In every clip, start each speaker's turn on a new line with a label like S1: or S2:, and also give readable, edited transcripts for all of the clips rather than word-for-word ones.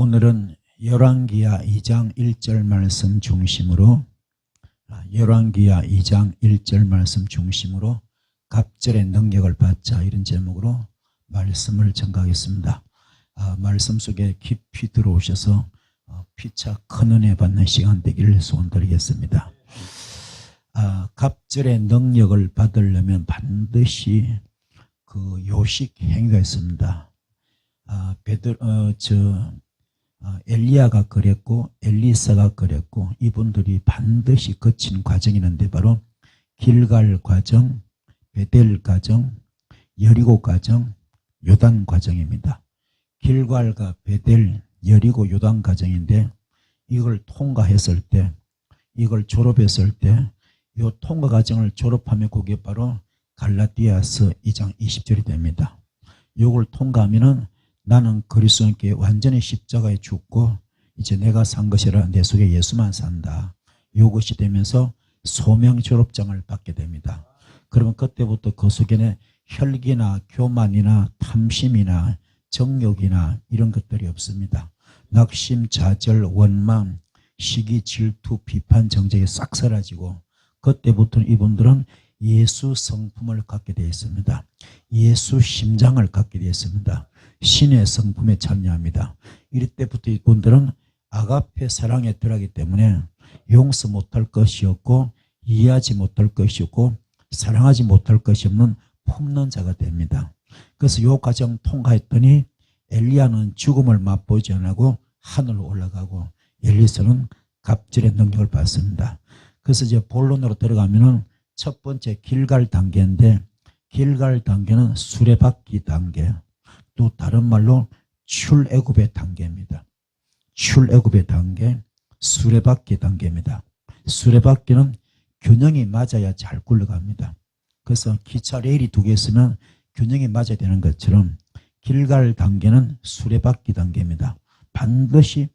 S1: 오늘은 열왕기하 2장 1절 말씀 중심으로 갑절의 능력을 받자, 이런 제목으로 말씀을 전가하겠습니다. 말씀 속에 깊이 들어오셔서 피차 큰 은혜 받는 시간 되기를 소원드리겠습니다. 갑절의 능력을 받으려면 반드시 그 요식 행위가 있습니다. 엘리야가 그랬고 엘리사가 그랬고, 이분들이 반드시 거친 과정이 있는데 바로 길갈 과정, 베델 과정, 여리고 과정, 요단 과정입니다. 길갈과 베델, 여리고, 요단 과정인데, 이걸 통과했을 때, 이걸 졸업했을 때, 이 통과 과정을 졸업하면 그게 바로 갈라디아서 2장 20절이 됩니다. 이걸 통과하면은 나는 그리스도께 완전히 십자가에 죽고 이제 내가 산 것이라 내 속에 예수만 산다, 이것이 되면서 소명 졸업장을 받게 됩니다. 그러면 그때부터 그 속에는 혈기나 교만이나 탐심이나 정욕이나 이런 것들이 없습니다. 낙심, 좌절, 원망, 시기, 질투, 비판, 정죄가 싹 사라지고, 그때부터는 이분들은 예수 성품을 갖게 되어 있습니다. 예수 심장을 갖게 되어 있습니다. 신의 성품에 참여합니다. 이럴 때부터 이분들은 아가페 사랑에 들어가기 때문에 용서 못할 것이 없고, 이해하지 못할 것이 없고, 사랑하지 못할 것이 없는 폭론자가 됩니다. 그래서 이 과정 통과했더니 엘리야는 죽음을 맛보지 않고 하늘로 올라가고, 엘리사는 갑절의 능력을 받습니다. 그래서 이제 본론으로 들어가면은 첫 번째 길갈 단계인데, 길갈 단계는 수레바퀴 단계, 또 다른 말로 출애굽의 단계입니다. 출애굽의 단계, 수레바퀴 단계입니다. 수레바퀴는 균형이 맞아야 잘 굴러갑니다. 그래서 기차 레일이 두 개 있으면 균형이 맞아야 되는 것처럼 길갈 단계는 수레바퀴 단계입니다. 반드시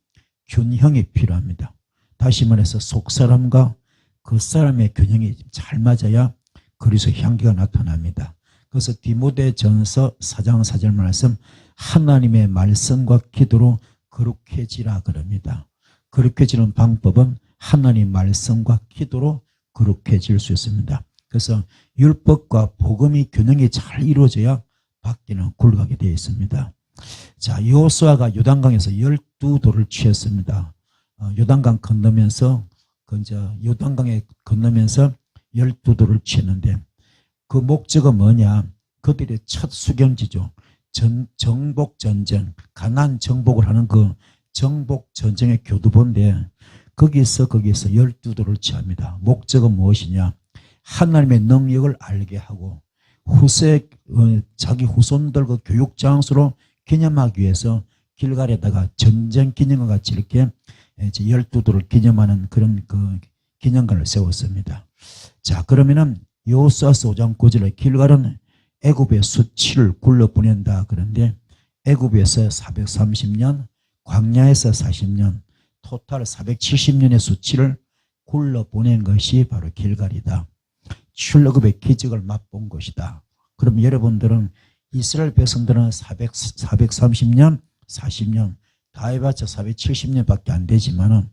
S1: 균형이 필요합니다. 다시 말해서 속사람과 겉사람의 균형이 잘 맞아야 그리스도의 향기가 나타납니다. 그래서 디모데전서 4장 4절 말씀, 하나님의 말씀과 기도로 거룩해지라 그럽니다. 거룩해지는 방법은 하나님 말씀과 기도로 거룩해질 수 있습니다. 그래서 율법과 복음이 균형이 잘 이루어져야 바뀌는 굴러가게 되어 있습니다. 자, 여호수아가 요단강에서 12도를 취했습니다. 요단강 건너면서 요단강에 건너면서 12도를 취했는데, 그 목적은 뭐냐? 그들의 첫 수경지죠. 정복전쟁, 가나안 정복을 하는 그 정복전쟁의 교두보인데, 거기서 12도를 취합니다. 목적은 무엇이냐? 하나님의 능력을 알게 하고 자기 후손들 그 교육 장소로 기념하기 위해서 길갈에다가 전쟁 기념과 같이 이렇게 12도를 기념하는 그런 그 기념관을 세웠습니다. 자, 그러면은 여호수아서 5장 9절에 길갈은 애굽의 수치를 굴러 보낸다 그런데, 애굽에서 430년, 광야에서 40년, 토탈 470년의 수치를 굴러 보낸 것이 바로 길갈이다. 출애굽의 기적을 맛본 것이다. 그럼 여러분들은 이스라엘 백성들은 430년, 40년 다 해봤자 470년밖에 안 되지만은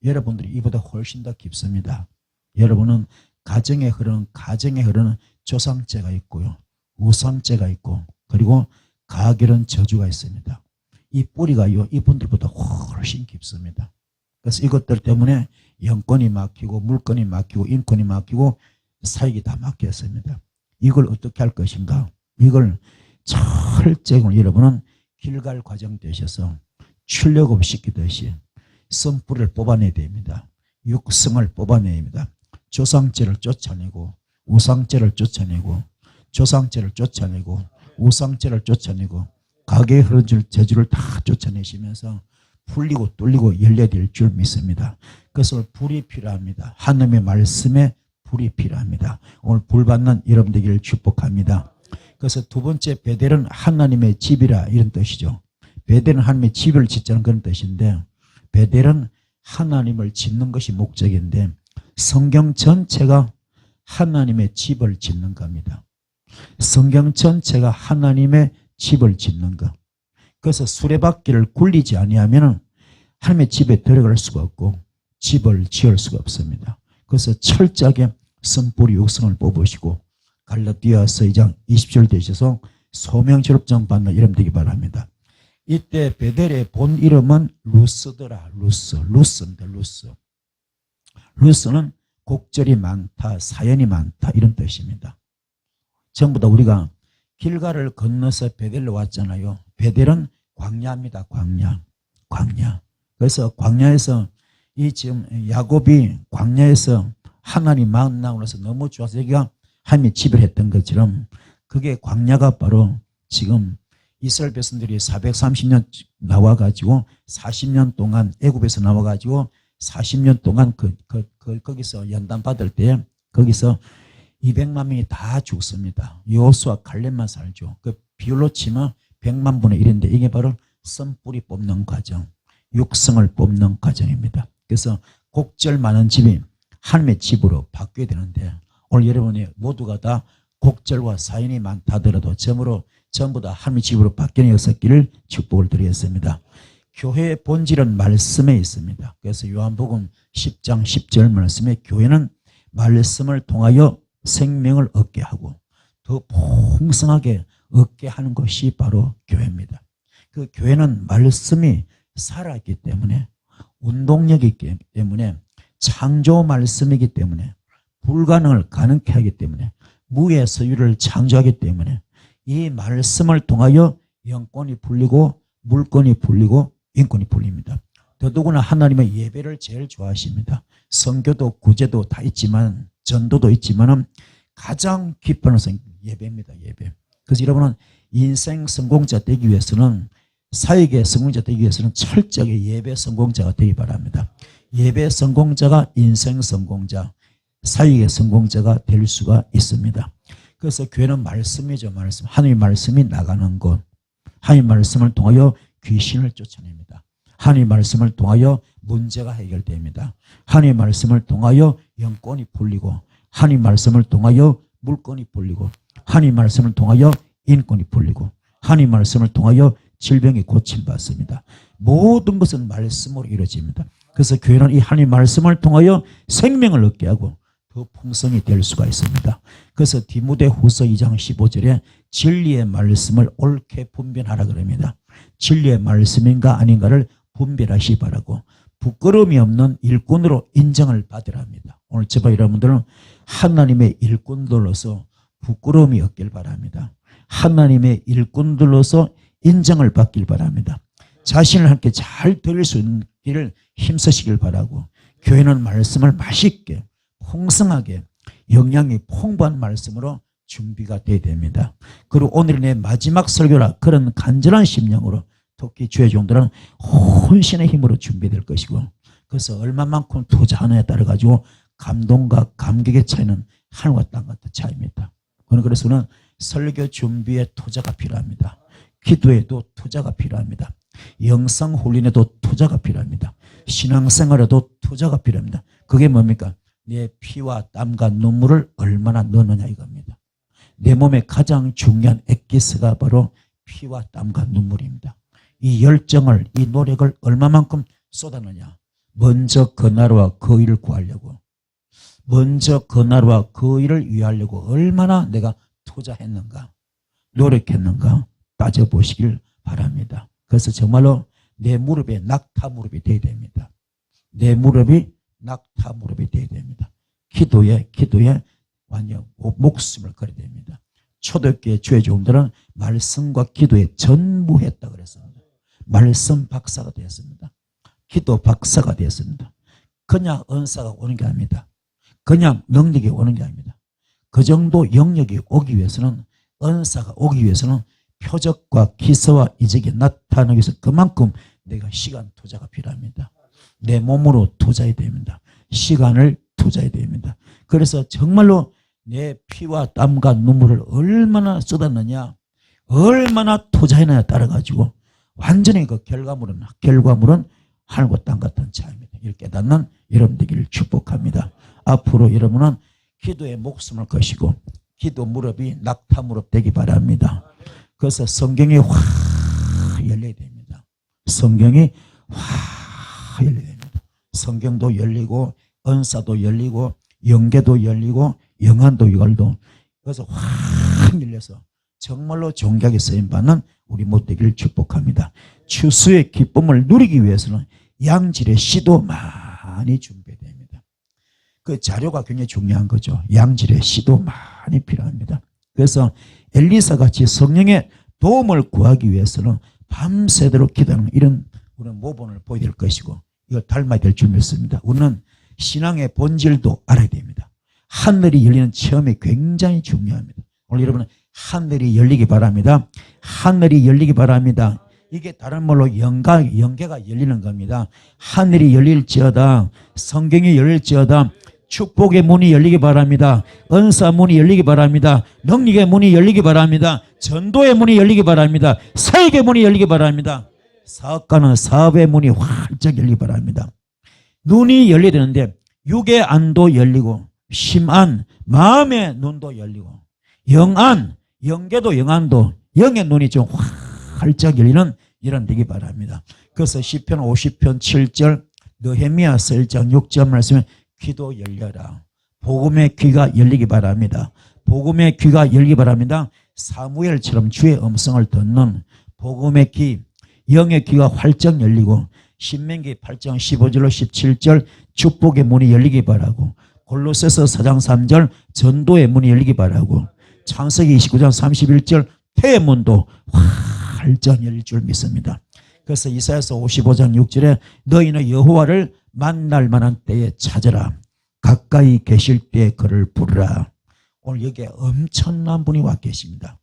S1: 여러분들이 이보다 훨씬 더 깊습니다. 여러분은 가정에 흐르는 조상죄가 있고요, 우상죄가 있고, 그리고 가결은 저주가 있습니다. 이 뿌리가요, 이분들보다 훨씬 깊습니다. 그래서 이것들 때문에 영권이 막히고, 물권이 막히고, 인권이 막히고, 사익이 다 막혔습니다. 이걸 어떻게 할 것인가? 이걸 철저히 여러분은 길갈 과정 되셔서 출애굽 시키듯이 선뿌리를 뽑아내야 됩니다. 육성을 뽑아내야 됩니다. 조상죄를 쫓아내고, 우상죄를 쫓아내고, 조상죄를 쫓아내고, 우상죄를 쫓아내고, 가게에 흐르는 재주를 다 쫓아내시면서 풀리고 뚫리고 열려야 될 줄 믿습니다. 그래서 불이 필요합니다. 하나님의 말씀에 불이 필요합니다. 오늘 불 받는 여러분 되기를 축복합니다. 그래서 두 번째, 베델은 하나님의 집이라, 이런 뜻이죠. 베델은 하나님의 집을 짓자는 그런 뜻인데, 베델은 하나님을 짓는 것이 목적인데, 성경 전체가 하나님의 집을 짓는 겁니다. 성경 전체가 하나님의 집을 짓는 것. 그래서 수레바퀴를 굴리지 아니하면 하나님의 집에 들어갈 수가 없고 집을 지을 수가 없습니다. 그래서 철저하게 선뿌리 육성을 뽑으시고 갈라디아서 2장 20절 되셔서 소명졸업증 받는 이름 되기 바랍니다. 이때 베델의 본 이름은 루스더라. 루스입니다. 루스는 곡절이 많다, 사연이 많다 이런 뜻입니다. 전부 다 우리가 길가를 건너서 베델로 왔잖아요. 베델은 광야입니다. 광야. 그래서 광야에서 이 지금 야곱이 광야에서 하나님 만나고 나서 너무 좋아서 여기가 하나님이 지배했던 것처럼 그게 광야가 바로 지금 이스라엘 백성들이 430년 나와가지고 40년 동안 애굽에서 나와가지고 40년 동안 거기서 연단 받을 때 거기서 200만 명이 다 죽습니다. 여호수아 갈렙만 살죠. 그 비율로 치면 100만 분의 1인데 이게 바로 썬뿌리 뽑는 과정, 육성을 뽑는 과정입니다. 그래서 곡절 많은 집이 하나님의 집으로 바뀌어야 되는데 오늘 여러분이 모두가 다 곡절과 사연이 많다 하더라도 전부 다 하나님의 집으로 바뀌는 역사기를 축복을 드리겠습니다. 교회의 본질은 말씀에 있습니다. 그래서 요한복음 10장 10절 말씀에 교회는 말씀을 통하여 생명을 얻게 하고 더 풍성하게 얻게 하는 것이 바로 교회입니다. 그 교회는 말씀이 살아있기 때문에 운동력이 있기 때문에 창조 말씀이기 때문에 불가능을 가능케 하기 때문에 무의 서유를 창조하기 때문에 이 말씀을 통하여 영권이 풀리고 물권이 풀리고 인권이 풀립니다. 더더구나 하나님의 예배를 제일 좋아하십니다. 선교도 구제도 다 있지만 전도도 있지만 가장 기쁜 것은 예배입니다. 예배. 그래서 여러분은 인생 성공자 되기 위해서는 사역의 성공자 되기 위해서는 철저하게 예배 성공자가 되기 바랍니다. 예배 성공자가 인생 성공자, 사역의 성공자가 될 수가 있습니다. 그래서 교회는 말씀이죠. 말씀. 하나님의 말씀이 나가는 곳. 하나님의 말씀을 통하여 귀신을 쫓아냅니다. 하나님의 말씀을 통하여 문제가 해결됩니다. 하나님의 말씀을 통하여 영권이 풀리고 하나님의 말씀을 통하여 물권이 풀리고 하나님의 말씀을 통하여 인권이 풀리고 하나님의 말씀을 통하여 질병이 고침받습니다. 모든 것은 말씀으로 이루어집니다. 그래서 교회는 이 하나님의 말씀을 통하여 생명을 얻게 하고 더 풍성이 될 수가 있습니다. 그래서 디모데후서 2장 15절에 진리의 말씀을 옳게 분별하라 그럽니다. 진리의 말씀인가 아닌가를 분별하시 바라고 부끄러움이 없는 일꾼으로 인정을 받으라 합니다. 오늘 저와 여러분들은 하나님의 일꾼들로서 부끄러움이 없길 바랍니다. 하나님의 일꾼들로서 인정을 받길 바랍니다. 자신을 함께 잘 들을 수 있는 길을 힘쓰시길 바라고 교회는 말씀을 맛있게 풍성하게 영양이 풍부한 말씀으로 준비가 돼야 됩니다. 그리고 오늘이 내 마지막 설교라 그런 간절한 심령으로 특히 주의 종들은 혼신의 힘으로 준비될 것이고 그래서 얼마만큼 투자하느냐에 따라 가지고 감동과 감격의 차이는 하늘과 땅 같은 차이입니다. 그래서 우리는 설교 준비에 투자가 필요합니다. 기도에도 투자가 필요합니다. 영성 훈련에도 투자가 필요합니다. 신앙생활에도 투자가 필요합니다. 그게 뭡니까? 내 피와 땀과 눈물을 얼마나 넣느냐 이겁니다. 내 몸에 가장 중요한 액기스가 바로 피와 땀과 눈물입니다. 이 열정을, 이 노력을 얼마만큼 쏟았느냐. 먼저 그 나라와 그 일을 구하려고, 먼저 그 나라와 그 일을 위하려고 얼마나 내가 투자했는가, 노력했는가 따져보시길 바랍니다. 그래서 정말로 내 무릎에 낙타 무릎이 되어야 됩니다. 내 무릎이 낙타 무릎이 되어야 됩니다. 기도에 완전 목숨을 걸어야 됩니다. 초대교회 주의 종들은 말씀과 기도에 전무했다 그랬습니다. 말씀 박사가 되었습니다. 기도 박사가 되었습니다. 그냥 은사가 오는 게 아닙니다. 그냥 능력이 오는 게 아닙니다. 그 정도 영역이 오기 위해서는, 은사가 오기 위해서는 표적과 기사와 이적이 나타나기 위해서 그만큼 내가 시간 투자가 필요합니다. 내 몸으로 투자해야 됩니다. 시간을 투자해야 됩니다. 그래서 정말로 내 피와 땀과 눈물을 얼마나 쏟았느냐, 얼마나 투자했느냐에 따라 가지고 완전히 그 결과물은 하늘과 땅 같은 차이입니다. 이를 깨닫는 여러분 되기를 축복합니다. 앞으로 여러분은 기도에 목숨을 거시고 기도 무릎이 낙타 무릎 되기 바랍니다. 그래서 성경이 열려야 됩니다. 성경이 확 열려야 됩니다. 성경도 열리고 은사도 열리고 영계도 열리고 영안도 열도 그래서 확 열려서 정말로 존귀하게 쓰임받는 우리 못되기를 축복합니다. 추수의 기쁨을 누리기 위해서는 양질의 씨도 많이 준비됩니다. 그 자료가 굉장히 중요한 거죠. 양질의 씨도 많이 필요합니다. 그래서 엘리사 같이 성령의 도움을 구하기 위해서는 밤새도록 기도하는 이런 우리는 모본을 보여야 될 것이고 이걸 닮아야 될 줄 믿습니다. 우리는 신앙의 본질도 알아야 됩니다. 하늘이 열리는 체험이 굉장히 중요합니다. 오늘 여러분은 하늘이 열리기 바랍니다. 하늘이 열리기 바랍니다. 이게 다른 말로 영계가 열리는 겁니다. 하늘이 열릴지어다, 성경이 열릴지어다, 축복의 문이 열리기 바랍니다. 은사 문이 열리기 바랍니다. 능력의 문이 열리기 바랍니다. 전도의 문이 열리기 바랍니다. 사역의 문이 열리기 바랍니다. 사업가는 사업의 문이 활짝 열리기 바랍니다. 눈이 열려야 되는데 육의 안도 열리고 심안, 마음의 눈도 열리고 영안, 영계도 영안도 영의 눈이 좀 활짝 열리는 이런 되기 바랍니다. 그래서 시편 50편 7절 느헤미야서 1장 6절 말씀에 귀도 열려라. 복음의 귀가 열리기 바랍니다. 복음의 귀가 열리기 바랍니다. 사무엘처럼 주의 음성을 듣는 복음의 귀, 영의 귀가 활짝 열리고 신명기 8장 15절로 17절 축복의 문이 열리기 바라고 골로새서 4장 3절 전도의 문이 열리기 바라고 창세기 29장 31절 태의 문도 활짝 열릴 줄 믿습니다. 그래서 이사야서 55장 6절에 너희는 여호와를 만날 만한 때에 찾으라. 가까이 계실 때 그를 부르라. 오늘 여기에 엄청난 분이 와 계십니다.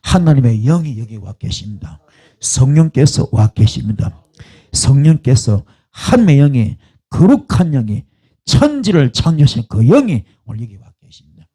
S1: 하나님의 영이 여기 와 계십니다. 성령께서 와 계십니다. 성령께서 하나님의 영이 거룩한 영이 천지를 창조하신 그 영이 오늘 여기 와 계십니다.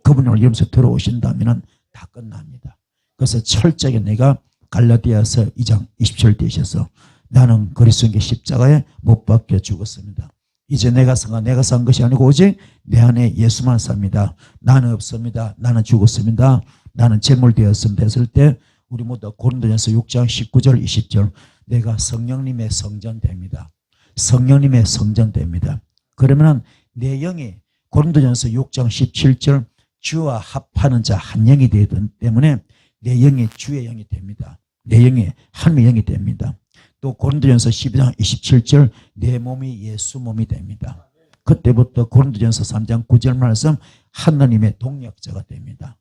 S1: 그분이 오늘 여기서 들어오신다면 다 끝납니다. 그래서 철저하게 내가 갈라디아서 2장 20절 되셔서 나는 그리스도의 십자가에 못 박혀 죽었습니다. 이제 내가 산 것이 아니고 오직 내 안에 예수만 삽니다. 나는 없습니다. 나는 죽었습니다. 나는 제물되었습니다. 했을 때 우리 모두 고린도전서 6장 19절 20절 내가 성령님의 성전됩니다. 성령님의 성전됩니다. 그러면 내 영이 고린도전서 6장 17절 주와 합하는 자 한 영이 되기 때문에 내 영이 주의 영이 됩니다. 내 영이 하나님의 영이 됩니다. 또 고린도전서 12장 27절 내 몸이 예수 몸이 됩니다. 그때부터 고린도전서 3장 9절 말씀 하나님의 동력자가 됩니다.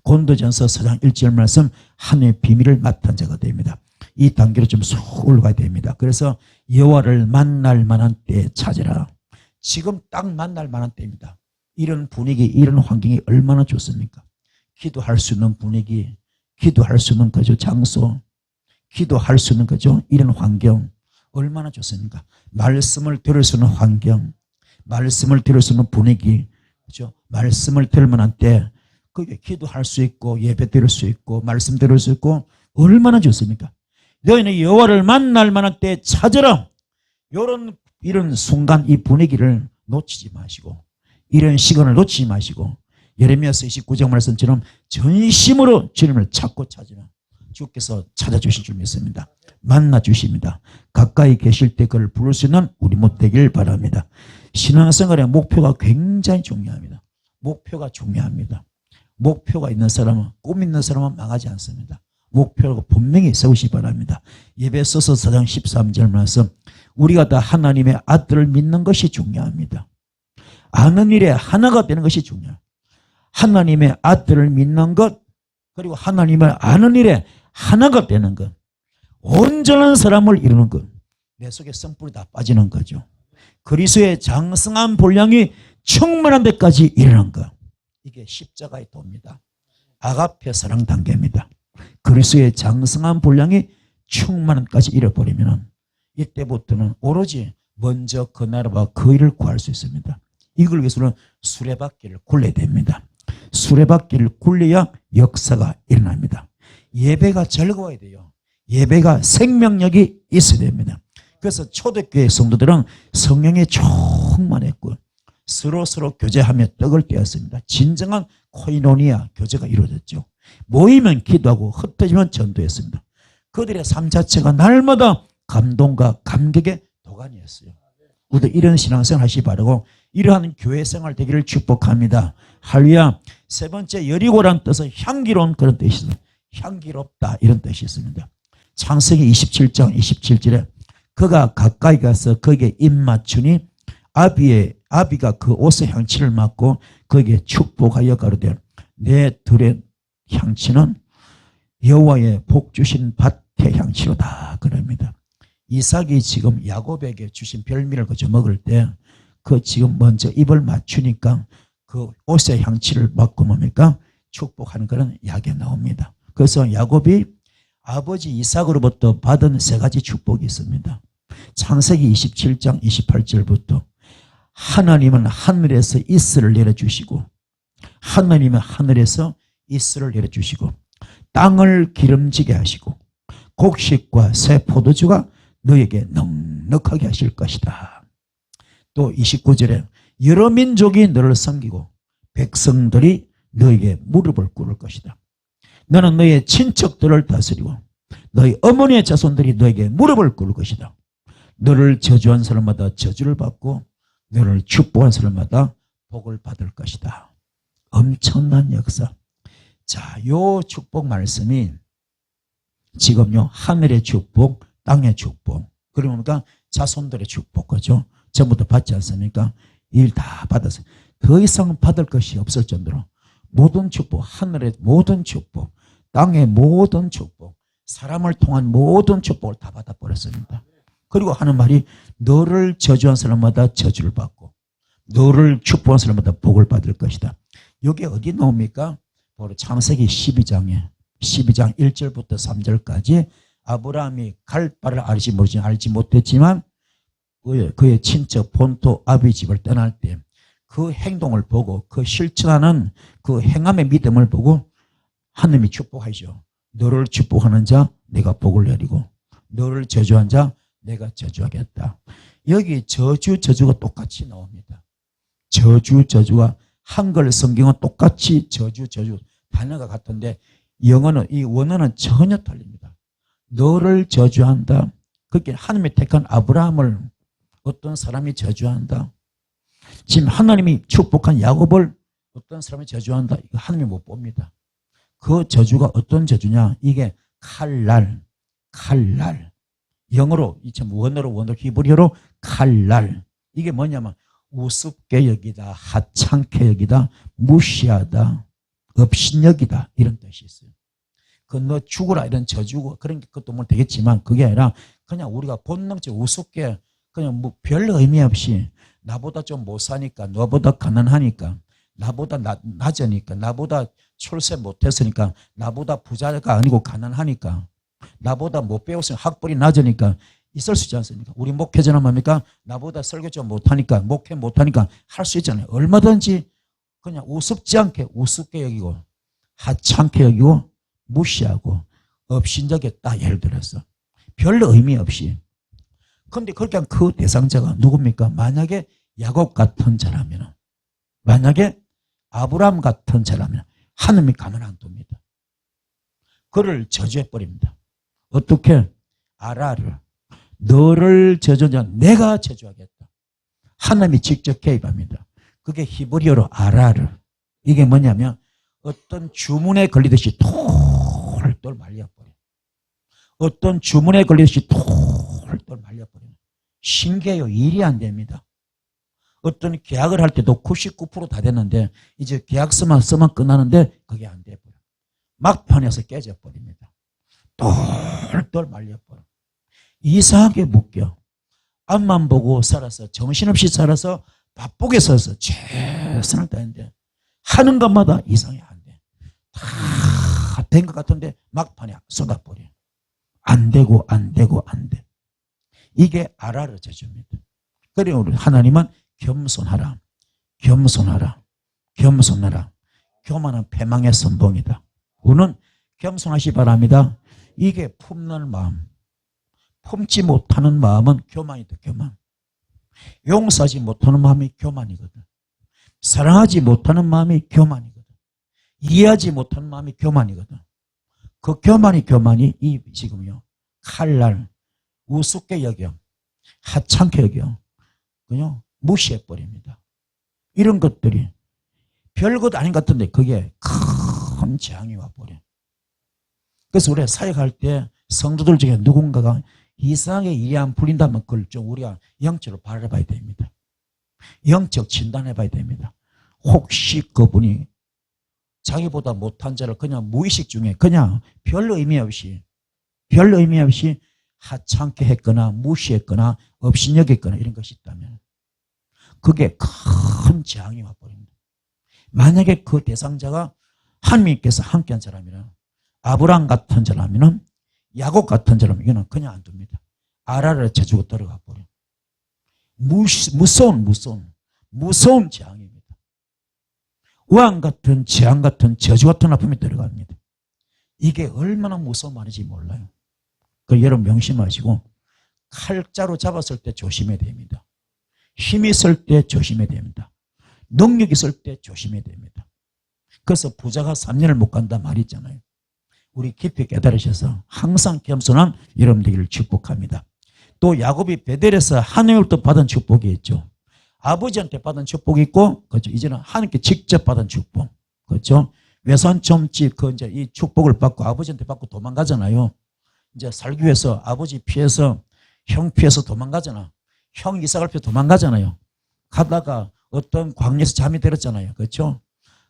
S1: 고린도전서 4장 1절 말씀 하나님의 비밀을 맡은 자가 됩니다. 이 단계로 좀 쑥 올라가야 됩니다. 그래서 여호와를 만날 만한 때에 찾으라. 지금 딱 만날 만한 때입니다. 이런 분위기, 이런 환경이 얼마나 좋습니까? 기도할 수 있는 분위기, 기도할 수 있는 그죠 장소, 기도할 수 있는 그죠 이런 환경 얼마나 좋습니까? 말씀을 들을 수 있는 환경, 말씀을 들을 수 있는 분위기, 그죠? 말씀을 들을 만한 때 그게 기도할 수 있고 예배 드릴 수 있고 말씀 들을 수 있고 얼마나 좋습니까? 너희는 여호와를 만날 만한 때 찾으라. 이런 순간 이 분위기를 놓치지 마시고 이런 시간을 놓치지 마시고 예레미야서 29장 말씀처럼 전심으로 주님을 찾고 찾으면 주께서 찾아주실 줄 믿습니다. 만나주십니다. 가까이 계실 때 그를 부를 수 있는 우리 못 되길 바랍니다. 신앙생활의 목표가 굉장히 중요합니다. 목표가 중요합니다. 목표가 있는 사람은, 꿈 있는 사람은 망하지 않습니다. 목표가 분명히 세우시기 바랍니다. 에베소서 4장 13절 말씀 우리가 다 하나님의 아들을 믿는 것이 중요합니다. 아는 일에 하나가 되는 것이 중요합니다. 하나님의 아들을 믿는 것 그리고 하나님을 아는 일에 하나가 되는 것 온전한 사람을 이루는 것 내 속에 성불이 다 빠지는 거죠. 그리스도의 장성한 분량이 충만한 데까지 이르는 것 이게 십자가의 도입니다. 아가페 사랑 단계입니다. 그리스도의 장성한 분량이 충만한 데까지 이뤄버리면 이때부터는 오로지 먼저 그 나라와 그 일을 구할 수 있습니다. 이걸 위해서는 수레바퀴를 굴려야 됩니다. 수레바퀴를 굴려야 역사가 일어납니다. 예배가 즐거워야 돼요. 예배가 생명력이 있어야 됩니다. 그래서 초대교회 성도들은 성령에 충만했고 서로 교제하며 떡을 떼었습니다. 진정한 코이노니아 교제가 이루어졌죠. 모이면 기도하고 흩어지면 전도했습니다. 그들의 삶 자체가 날마다 감동과 감격의 도가니였어요. 우리도 이런 신앙생활 하시 바라고 이러한 교회생활 되기를 축복합니다. 할렐루야. 세 번째, 여리고란 뜻은 향기로운 그런 뜻이 있습니다. 향기롭다 이런 뜻이 있습니다. 창세기 27장 27절에 그가 가까이 가서 거기에 입 맞추니 아비가 그 옷의 향취를 맡고 거기에 축복하여 가로되 내 들의 향취는 여호와의 복 주신 밭의 향취로다 그럽니다. 이삭이 지금 야곱에게 주신 별미를 그저 먹을 때 그 지금 먼저 입을 맞추니까 그 옷의 향취를 맡고 뭡니까? 축복하는 그런 이야기가 나옵니다. 그래서 야곱이 아버지 이삭으로부터 받은 세 가지 축복이 있습니다. 창세기 27장 28절부터 하나님은 하늘에서 이슬을 내려주시고 하나님은 하늘에서 이슬을 내려주시고 땅을 기름지게 하시고 곡식과 새 포도주가 너에게 넉넉하게 하실 것이다. 또 29절에 여러 민족이 너를 섬기고 백성들이 너에게 무릎을 꿇을 것이다. 너는 너의 친척들을 다스리고 너희 어머니의 자손들이 너에게 무릎을 꿇을 것이다. 너를 저주한 사람마다 저주를 받고 너를 축복한 사람마다 복을 받을 것이다. 엄청난 역사. 자, 요 축복 말씀이 지금요 하늘의 축복, 땅의 축복, 그러니까 자손들의 축복, 그죠? 전부 다 받지 않습니까? 일 다 받았어요. 더 이상 받을 것이 없을 정도로 모든 축복, 하늘의 모든 축복, 땅의 모든 축복, 사람을 통한 모든 축복을 다 받아버렸습니다. 그리고 하는 말이 너를 저주한 사람마다 저주를 받고 너를 축복한 사람마다 복을 받을 것이다. 이게 어디 나옵니까? 바로 창세기 12장 1절부터 3절까지 아브라함이 갈 바를 알지 못했지만 그의 친척 본토 아비 집을 떠날 때 그 행동을 보고 그 실천하는 그 행함의 믿음을 보고 하나님이 축복하시죠. 너를 축복하는 자 내가 복을 내리고 너를 저주한 자 내가 저주하겠다. 여기 저주가 똑같이 나옵니다. 저주가 한글 성경은 똑같이 저주 단어가 같은데 영어는 이 원어는 전혀 틀립니다. 너를 저주한다. 그렇게 하나님이 택한 아브라함을 어떤 사람이 저주한다. 지금 하나님이 축복한 야곱을 어떤 사람이 저주한다. 이거 하나님이 못 봅니다. 그 저주가 어떤 저주냐? 이게 칼날. 영어로 원어로 히브리어로 칼날. 이게 뭐냐면 우습게 여기다, 하찮게 여기다, 무시하다, 업신여기다 이런 뜻이 있어요. 그 너 죽어라 이런 저주고 그런 것도 뭐 되겠지만 그게 아니라 그냥 우리가 본능적으로 우습게 그냥 뭐 별 의미 없이 나보다 좀 못 사니까, 너보다 가난하니까, 나보다 낮으니까, 나보다 출세 못했으니까, 나보다 부자가 아니고 가난하니까, 나보다 못 배웠으니까 학벌이 낮으니까 있을 수 있지 않습니까? 우리 목회자는 뭡니까? 나보다 설교 좀 못하니까, 목회 못하니까 할 수 있잖아요. 얼마든지 그냥 우습지 않게 우습게 여기고 하찮게 여기고 무시하고 업신여겼다 예를 들어서 별 의미 없이. 그런데 그렇게 한 그 대상자가 누굽니까? 만약에 야곱 같은 자라면, 만약에 아브라함 같은 자라면 하나님이 가만 안 둡니다. 그를 저주해버립니다. 어떻게? 아라를 너를 저주한 자 내가 저주하겠다. 하나님이 직접 개입합니다. 그게 히브리어로 아라를. 이게 뭐냐면 어떤 주문에 걸리듯이 톨톨 말려버려. 어떤 주문에 걸리듯이 톨톨 말려버려. 신기해요. 일이 안 됩니다. 어떤 계약을 할 때도 99% 다 됐는데 이제 계약서만 쓰면 끝나는데 그게 안 돼버려. 막판에서 깨져버립니다. 똘똘 말려버려. 이상하게 묶여. 앞만 보고 살아서 정신없이 살아서 바쁘게 서서 최선을 다했는데 하는 것마다 이상이 안 돼. 다 된 것 같은데 막판에 쏟아버려. 안 되고 안 되고 안 돼. 이게 아라르 저주입니다. 그리고 우리 하나님은 겸손하라. 겸손하라. 겸손하라. 교만은 패망의 선봉이다. 우리는 겸손하시 바랍니다. 이게 품는 마음. 품지 못하는 마음은 교만이다. 교만. 용서하지 못하는 마음이 교만이거든. 사랑하지 못하는 마음이 교만이거든. 이해하지 못하는 마음이 교만이거든. 그 교만이 이 지금요 칼날 우습게 여겨 하찮게 여겨 그냥 무시해버립니다. 이런 것들이 별것 아닌 것 같은데 그게 큰 재앙이 와버려. 그래서 우리가 사역할 때 성도들 중에 누군가가 이상하게 일이 안 풀린다면 그걸 좀 우리가 영적으로 바라봐야 됩니다. 영적 진단해봐야 됩니다. 혹시 그분이 자기보다 못한 자를 그냥 무의식 중에 그냥 별 의미 없이 하찮게 했거나 무시했거나 업신여겼거나 이런 것이 있다면 그게 큰 재앙이 와버립니다. 만약에 그 대상자가 하나님께서 함께한 사람이라 아브라함 같은 사람이면 야곱 같은 사람은 이거는 그냥 안 둡니다. 아라를 쳐주고 들어가 버려. 무서운 재앙입니다. 우한 같은 재앙 같은 저주 같은 아픔이 들어갑니다. 이게 얼마나 무서운 말인지 몰라요. 그 여러분 명심하시고 칼자루 잡았을 때 조심해야 됩니다. 힘이 있을 때 조심해야 됩니다. 능력이 있을 때 조심해야 됩니다. 그래서 부자가 3년을 못 간다 말이 있잖아요. 우리 깊이 깨달으셔서 항상 겸손한 여러분 되기를 축복합니다. 또 야곱이 베델에서 하나님으로부터 받은 축복이 있죠. 아버지한테 받은 축복이 있고, 그렇죠. 이제는 하나님께 직접 받은 축복, 그렇죠. 외산점집 이제 이 축복을 받고 아버지한테 받고 도망가잖아요. 이제 살기 위해서 아버지 피해서 형 피해서 도망가잖아. 형 이삭을 피해서 도망가잖아요. 가다가 어떤 광야에서 잠이 들었잖아요, 그렇죠.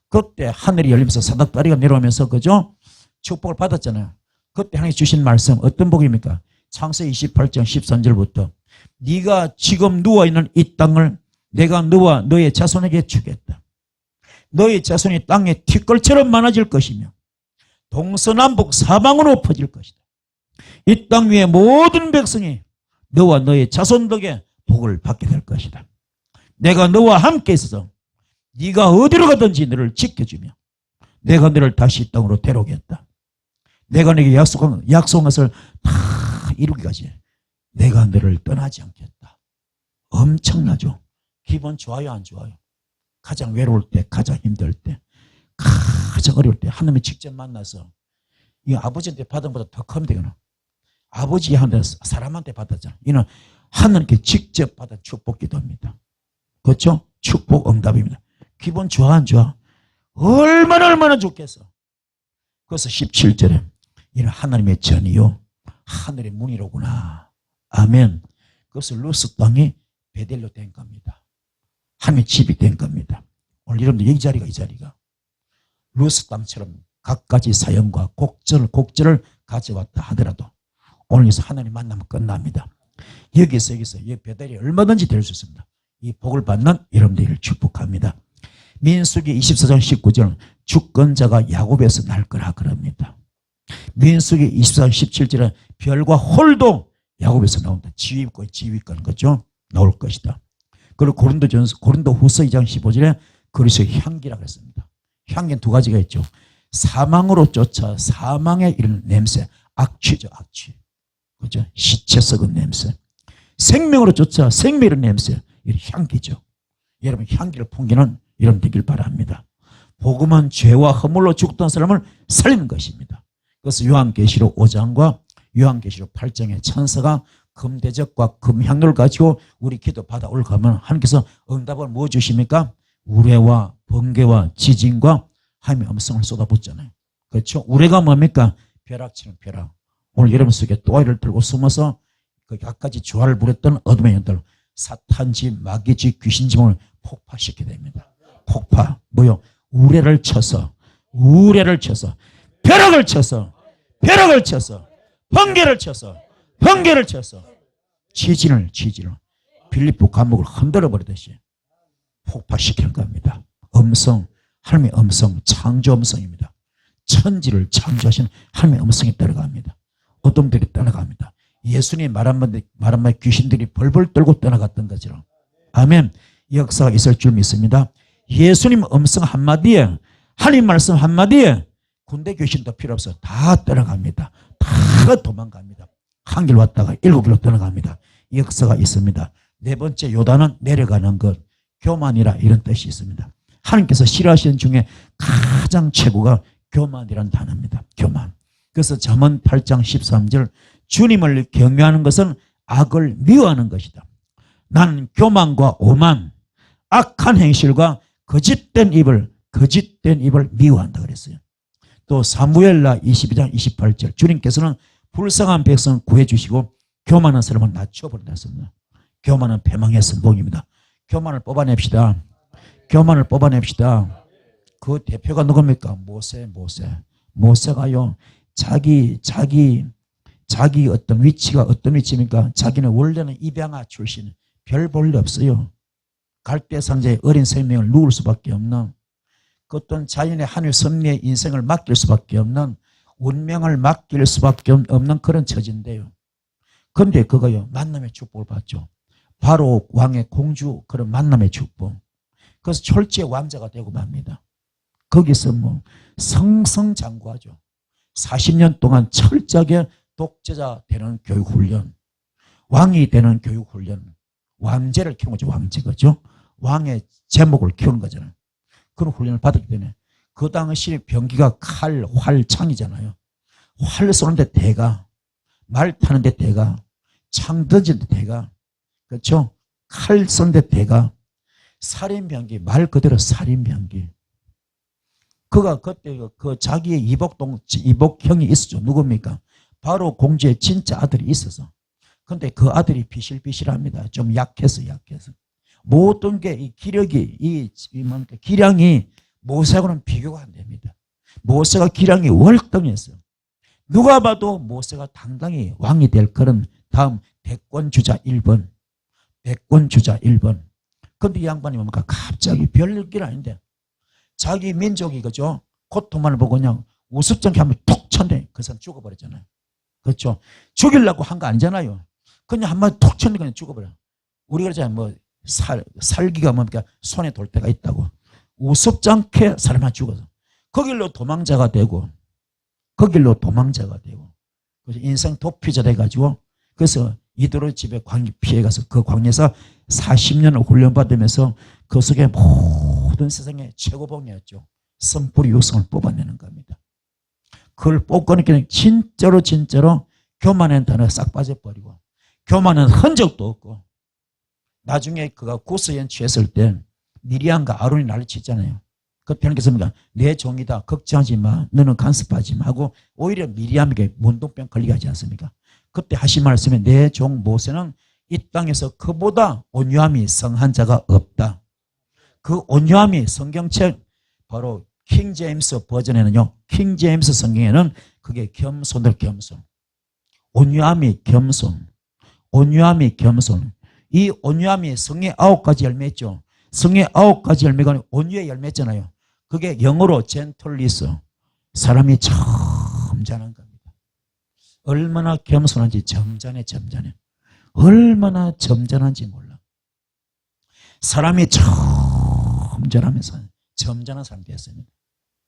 S1: 그때 하늘이 열리면서 사닥다리가 내려오면서 그죠 축복을 받았잖아요. 그때 하나님이 주신 말씀 어떤 복입니까? 창세기 28장 13절부터 네가 지금 누워있는 이 땅을 내가 너와 너의 자손에게 주겠다. 너의 자손이 땅에 티끌처럼 많아질 것이며 동서남북 사방으로 퍼질 것이다. 이 땅 위에 모든 백성이 너와 너의 자손 덕에 복을 받게 될 것이다. 내가 너와 함께 있어서 네가 어디로 가든지 너를 지켜주며 내가 너를 다시 이 땅으로 데려오겠다. 내가 네게 약속한 것을 다 이루기까지 내가 너를 떠나지 않겠다. 엄청나죠. 기분 좋아요, 안 좋아요? 가장 외로울 때, 가장 힘들 때, 가장 어려울 때 하나님이 직접 만나서 이 아버지한테 받은 것보다 더 큽니다. 이거는 아버지한테 사람한테 받았잖아요. 이는 하나님께 직접 받은 축복 기도입니다. 그렇죠? 축복 응답입니다. 기분 좋아, 안 좋아? 얼마나 좋겠어. 그래서 17절에 이는 하나님의 전이요 하늘의 문이로구나. 아멘. 그것을 루스 땅이 베델로 된 겁니다. 하나님의 집이 된 겁니다. 오늘 여러분들 이 자리가 루스 땅처럼 갖가지 사연과 곡절을 가져왔다 하더라도 오늘에서 하나님 만나면 끝납니다. 여기서 이 베델이 얼마든지 될 수 있습니다. 이 복을 받는 여러분들을 축복합니다. 민수기 24장 19절 주권자가 야곱에서 날 거라 그럽니다. 민수기 24장 17절에 별과 홀도 야곱에서 나온다. 지휘권 거죠. 나올 것이다. 그리고 고린도후서 2장 15절에 그리스도의 향기라고 했습니다. 향기는 두 가지가 있죠. 사망으로 쫓아 사망에 이르는 냄새, 악취죠, 악취. 그죠? 시체 썩은 냄새. 생명으로 쫓아 생명에 이르는 냄새, 이 향기죠. 여러분 향기를 풍기는 여러분 되길 바랍니다. 복음은 죄와 허물로 죽던 사람을 살리는 것입니다. 그래서 요한계시록 5장과 요한계시록 8장의 천사가 금대접과 금향로를 가지고 우리 기도 받아 올라가면 하나님께서 응답을 뭐 주십니까? 우레와 번개와 지진과 하나님의 음성을 쏟아붓잖아요. 그렇죠? 우레가 뭡니까? 벼락치는 벼락. 오늘 여러분 속에 또아이를 들고 숨어서 그 갖가지 조화를 부렸던 어둠의 영들, 사탄지, 마귀지, 귀신지을 폭파시키게 됩니다. 폭파. 뭐요? 우레를 쳐서 벼락을 쳐서 번개를 쳐서 지진을 빌립보 감옥을 흔들어 버리듯이 폭파시키는 겁니다. 음성, 하나님의 음성, 창조 음성입니다. 천지를 창조하신 하나님의 음성이 따라갑니다. 어둠들이 떠나갑니다. 예수님이 말 한마디 귀신들이 벌벌 떨고 떠나갔던 것처럼. 아멘. 역사가 있을 줄 믿습니다. 예수님 음성 한마디에, 하나님 말씀 한마디에 군대 귀신도 필요 없어. 다 떠나갑니다. 다 도망갑니다. 한 길 왔다가 7길로 떠나갑니다. 역사가 있습니다. 네 번째 요단은 내려가는 것, 교만이라 이런 뜻이 있습니다. 하나님께서 싫어하시는 중에 가장 최고가 교만이라는 단어입니다. 교만. 그래서 잠언 8장 13절 주님을 경외하는 것은 악을 미워하는 것이다. 나는 교만과 오만, 악한 행실과 거짓된 입을 미워한다 그랬어요. 또 사무엘라 22장 28절 주님께서는 불쌍한 백성을 구해주시고 교만한 사람은 낮춰버린다 했습니다. 교만은 패망의 선봉입니다. 교만을 뽑아냅시다. 교만을 뽑아냅시다. 그 대표가 누굽니까? 모세가요 자기 어떤 위치가 어떤 위치입니까? 자기는 원래는 입양아 출신, 별 볼 일 없어요. 갈대상자의 어린 생명을 누울 수밖에 없는, 그 어떤 자연의 하늘 섭리의 인생을 맡길 수밖에 없는, 운명을 맡길 수밖에 없는 그런 처지인데요. 그런데 그거요 만남의 축복을 받죠. 바로 왕의 공주, 그런 만남의 축복. 그래서 철저히 왕자가 되고 맙니다. 거기서 뭐 성성장구하죠. 40년 동안 철저하게 독재자 되는 교육훈련, 왕이 되는 교육훈련, 왕제를 키우는 거죠. 왕제, 그죠? 왕의 제목을 키우는 거잖아요. 그런 훈련을 받았기 때문에 그 당시 병기가 칼, 활, 창이잖아요. 활 쏘는데 대가, 말 타는데 대가, 창 던지는데 대가, 그렇죠? 칼 쏘는데 대가, 살인병기, 말 그대로 살인병기. 그가 그때 그 자기의 이복형이 있었죠. 누굽니까? 바로 공주의 진짜 아들이 있어서. 근데 그 아들이 비실비실합니다. 좀 약해서. 모든 게 이 기력이, 기량이 모세하고는 비교가 안 됩니다. 모세가 기량이 월등했어요. 누가 봐도 모세가 당당히 왕이 될 그런 다음 대권주자 1번. 근데 이 양반이 뭡니까? 갑자기 별일 아닌데 자기 민족이 그죠? 고통만을 보고 그냥 우습잖게 하면 툭 쳤네. 그 사람 죽어버렸잖아요. 그렇죠? 죽이려고 한 거 아니잖아요. 그냥 한마디 툭 쳤는데 그냥 죽어버려. 우리가 그러잖아요. 뭐 살기가 뭡니까? 손에 돌 때가 있다고. 우습지 않게 사람만 죽어서 거길로 도망자가 되고 그래서 인생 도피자 돼가지고 그래서 이도로 집에 광야 피해가서 그 광야에서 40년을 훈련받으면서 그 속에 모든 세상의 최고봉이었죠. 성뿌리 육성을 뽑아내는 겁니다. 그걸 뽑고는 진짜로 교만한 단어가 싹 빠져버리고 교만은 흔적도 없고 나중에 그가 구스연 취했을 때 미리암과 아론이 난리 치잖아요. 그때는 겠습니까? 내 종이다. 걱정하지 마. 너는 간섭하지 마. 하고 오히려 미리암에게 문둥병 걸리게 하지 않습니까? 그때 하신 말씀에 내 종 모세는 이 땅에서 그보다 온유함이 성한 자가 없다. 그 온유함이 성경책 바로 킹제임스 버전에는요. 킹제임스 성경에는 그게 겸손. 온유함이 겸손. 이 온유함이 성의 9가지 열매 있죠. 성의 9가지 열매가 온유의 열매잖아요. 그게 영어로 젠틀리스. 사람이 점잖은 겁니다. 얼마나 겸손한지 점잖해. 얼마나 점잖한지 몰라. 사람이 점잖하면서 점잖한 사람이 되었습니다.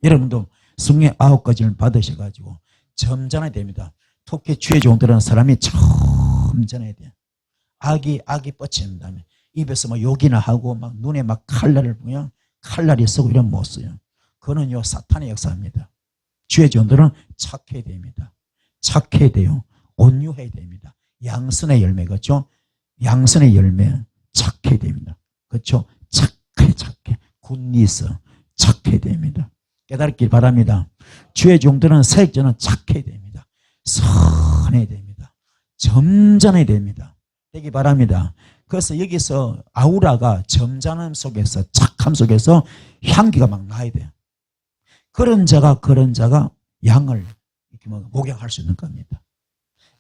S1: 여러분도 성의 9가지를 받으셔가지고 점잖아야 됩니다. 특히 주의 종들은 사람이 점잖아야 돼요. 악이 뻗치는 다음에 입에서 막 욕이나 하고 막 눈에 막 칼날을 보면 칼날이 쓰고 이런 못 써요. 그거는요 사탄의 역사입니다. 주의 종들은 착해야 됩니다. 착해야 돼요. 온유해야 됩니다. 양선의 열매 그렇죠? 양선의 열매 착해야 됩니다. 그렇죠? 착해. 굿니스 착해야 됩니다. 깨달기 바랍니다. 주의 종들은 사역자는 착해야 됩니다. 선해야 됩니다. 점잖아야 됩니다. 되기 바랍니다. 그래서 여기서 아우라가 점잖음 속에서 착함 속에서 향기가 막 나야 돼요. 그런 자가 양을 이렇게 목양할 수 있는 겁니다.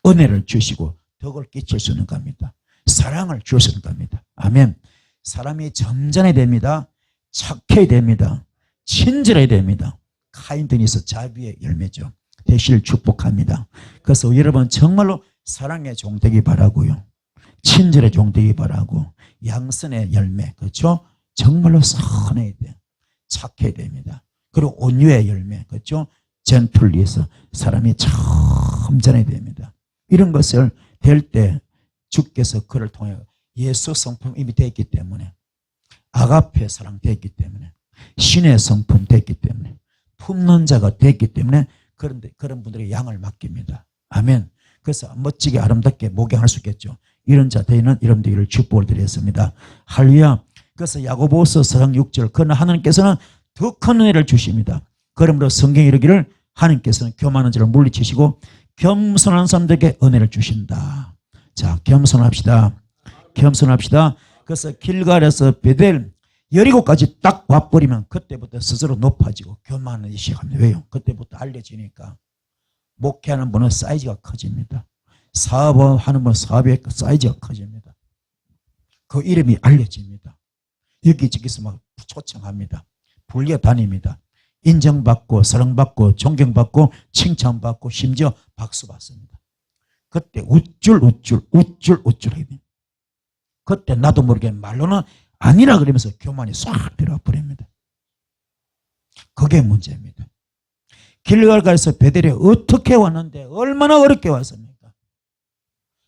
S1: 은혜를 주시고 덕을 끼칠 수 있는 겁니다. 사랑을 줄 수 있는 겁니다. 아멘. 사람이 점잖아야 됩니다. 착해야 됩니다. 친절해야 됩니다. 카인드니스 자비의 열매죠. 되시를 축복합니다. 그래서 여러분 정말로 사랑의 종 되기 바라고요. 친절의 종 되기 바라고 양선의 열매 그렇죠? 정말로 선해야 돼요. 착해야 됩니다. 그리고 온유의 열매 그렇죠? 젠틀리스 사람이 점잖아야 됩니다. 이런 것을 될 때 주께서 그를 통해 예수 성품 이미 되었기 때문에 아가페 사랑 되었기 때문에 신의 성품 됐기 때문에 품는 자가 됐기 때문에 그런데 그런 분들에게 양을 맡깁니다. 아멘. 그래서 멋지게 아름답게 목양할 수 있겠죠. 이런 자들에는 이런 되기를 축복을 드렸습니다. 할렐루야. 그래서 야고보서 4장 6절 그러나 하나님께서는 더 큰 은혜를 주십니다. 그러므로 성경에 이르기를 하나님께서는 교만한 자를 물리치시고 겸손한 사람들에게 은혜를 주신다. 자, 겸손합시다. 겸손합시다. 그래서 길갈에서 베델 여리고까지 딱 와버리면 그때부터 스스로 높아지고 교만하기 시작합니다. 왜요? 그때부터 알려지니까 목회하는 분은 사이즈가 커집니다. 사업하는 분은 사업의 사이즈가 커집니다. 그 이름이 알려집니다. 여기저기서 막 초청합니다. 불려다닙니다. 인정받고 사랑받고 존경받고 칭찬받고 심지어 박수받습니다. 그때 우쭐해야 됩니다. 그때 나도 모르게 말로는 아니라 그러면서 교만이 싹 들어와 버립니다. 그게 문제입니다. 길갈가에서 베델에 어떻게 왔는데 얼마나 어렵게 왔습니까?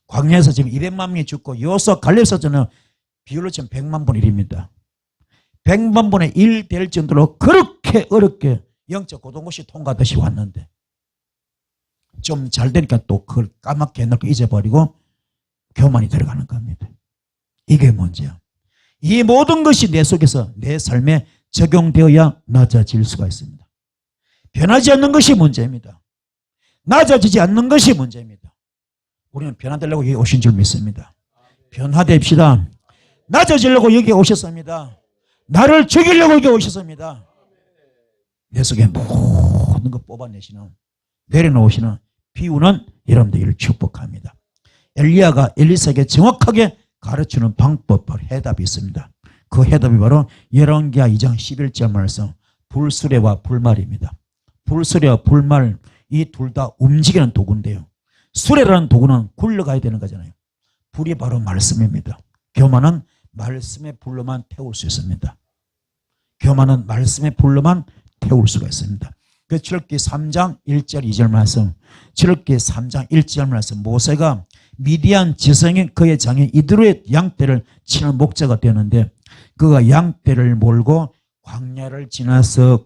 S1: 광야에서 지금 200만 명이 죽고 여호수아 갈렙사전은 비율로 치면 100만 분의 1입니다. 100만 분의 1 될 정도로 그렇게 어렵게 영적 고등고시 통과하듯이 왔는데 좀 잘 되니까 또 그걸 까맣게 해놓고 잊어버리고 교만이 들어가는 겁니다. 이게 문제야. 이 모든 것이 내 속에서 내 삶에 적용되어야 낮아질 수가 있습니다. 변하지 않는 것이 문제입니다. 낮아지지 않는 것이 문제입니다. 우리는 변화되려고 여기 오신 줄 믿습니다. 변화됩시다. 낮아지려고 여기 오셨습니다. 나를 죽이려고 여기 오셨습니다. 내 속에 모든 것 뽑아내시는 내려놓으시는 비우는 여러분들을 축복합니다. 엘리야가 엘리사에게 정확하게 가르치는 방법, 바로 해답이 있습니다. 그 해답이 바로 열왕기하 2장 11절 말씀 불수레와 불말입니다. 불수레와 불말 이 둘 다 움직이는 도구인데요. 수레라는 도구는 굴러가야 되는 거잖아요. 불이 바로 말씀입니다. 교만은 말씀의 불로만 태울 수 있습니다. 교만은 말씀의 불로만 태울 수가 있습니다. 그 출애굽기 3장 1절 2절 말씀, 출애굽기 3장 1절 말씀, 모세가 미디안 지성인 그의 장인 이드로의 양떼를 치는 목자가 되었는데 그가 양떼를 몰고 광야를 지나서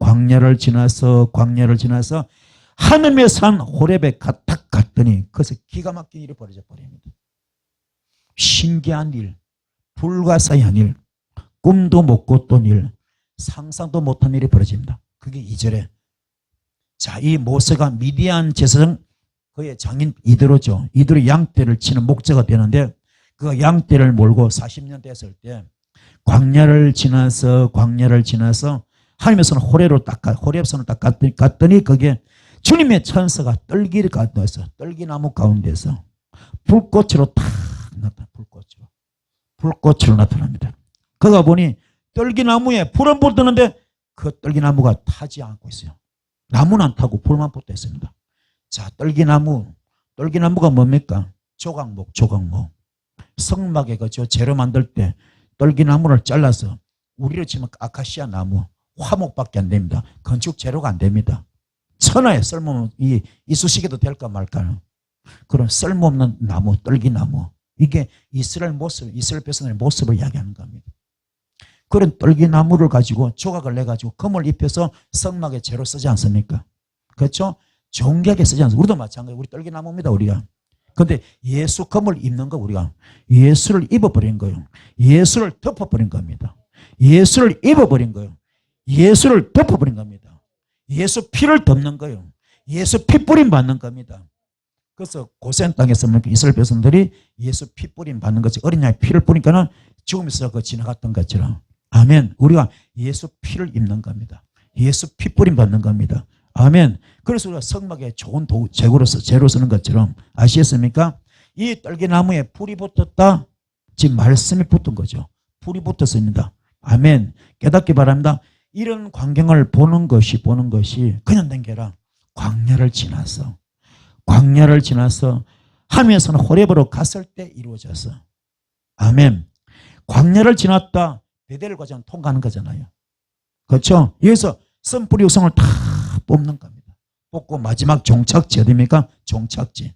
S1: 하늘의 산 호렙에 딱 갔더니 그것에 기가 막힌 일이 벌어져 버립니다. 신기한 일, 불가사의한 일, 꿈도 못 꿨던 일, 상상도 못한 일이 벌어집니다. 그게 2절에 자, 이 모세가 미디안 제사장 그의 장인 이드로죠. 이드로 양떼를 치는 목자가 되는데 그 양떼를 몰고 40년 됐을 때 광야를 지나서 하나님께서는 호렙산을 딱 갔더니 거기에 주님의 천사가 떨기를 가져와서 떨기나무 가운데서 불꽃으로 탁 나타나 불꽃으로 나타납니다. 그가 보니 떨기나무에 불은 붙었는데 그 떨기나무가 타지 않고 있어요. 나무는 안 타고 불만 붙어 있습니다. 자, 떨기나무가 뭡니까? 조각목. 성막에 그저 재료 만들 때 떨기나무를 잘라서 우리로 치면 아카시아 나무, 화목밖에 안 됩니다. 건축 재료가 안 됩니다. 천하에 쓸모없는 이 이쑤시개도 될까 말까 그런 쓸모없는 나무, 떨기나무. 이게 이스라엘 백성의 모습을 이야기하는 겁니다. 그런 떨기나무를 가지고 조각을 내가지고 금을 입혀서 성막에 재로 쓰지 않습니까? 그렇죠? 존귀하게 쓰지 않습니까? 우리도 마찬가지예요. 우리 떨기나무입니다, 우리가. 그런데 예수 금을 입는 거 우리가 예수를 입어버린 거예요. 예수를 덮어버린 겁니다. 예수를 입어버린 거예요. 예수를 덮어버린 겁니다. 예수 피를 덮는 거예요. 예수 피 뿌림 받는 겁니다. 그래서 고센 땅에서 이스라엘 백성들이 예수 피 뿌림 받는 거지. 어린 양의 피를 뿌리니까는 죽으면서 그 지나갔던 것처럼. 아멘. 우리가 예수 피를 입는 겁니다. 예수 피 뿌림 받는 겁니다. 아멘. 그래서 우리가 성막에 좋은 재로 쓰는 것처럼 아시겠습니까? 이 떨기나무에 불이 붙었다. 지금 말씀이 붙은 거죠. 불이 붙었습니다. 아멘. 깨닫기 바랍니다. 이런 광경을 보는 것이 그냥 된 게 아니라 광야를 지나서 하면서는 호렙으로 갔을 때 이루어져서 아멘. 광야를 지났다. 베델 과정 통과하는 거잖아요. 그렇죠? 여기서 선뿌리 육성을 다 뽑는 겁니다. 뽑고 마지막 종착지 어디입니까? 종착지.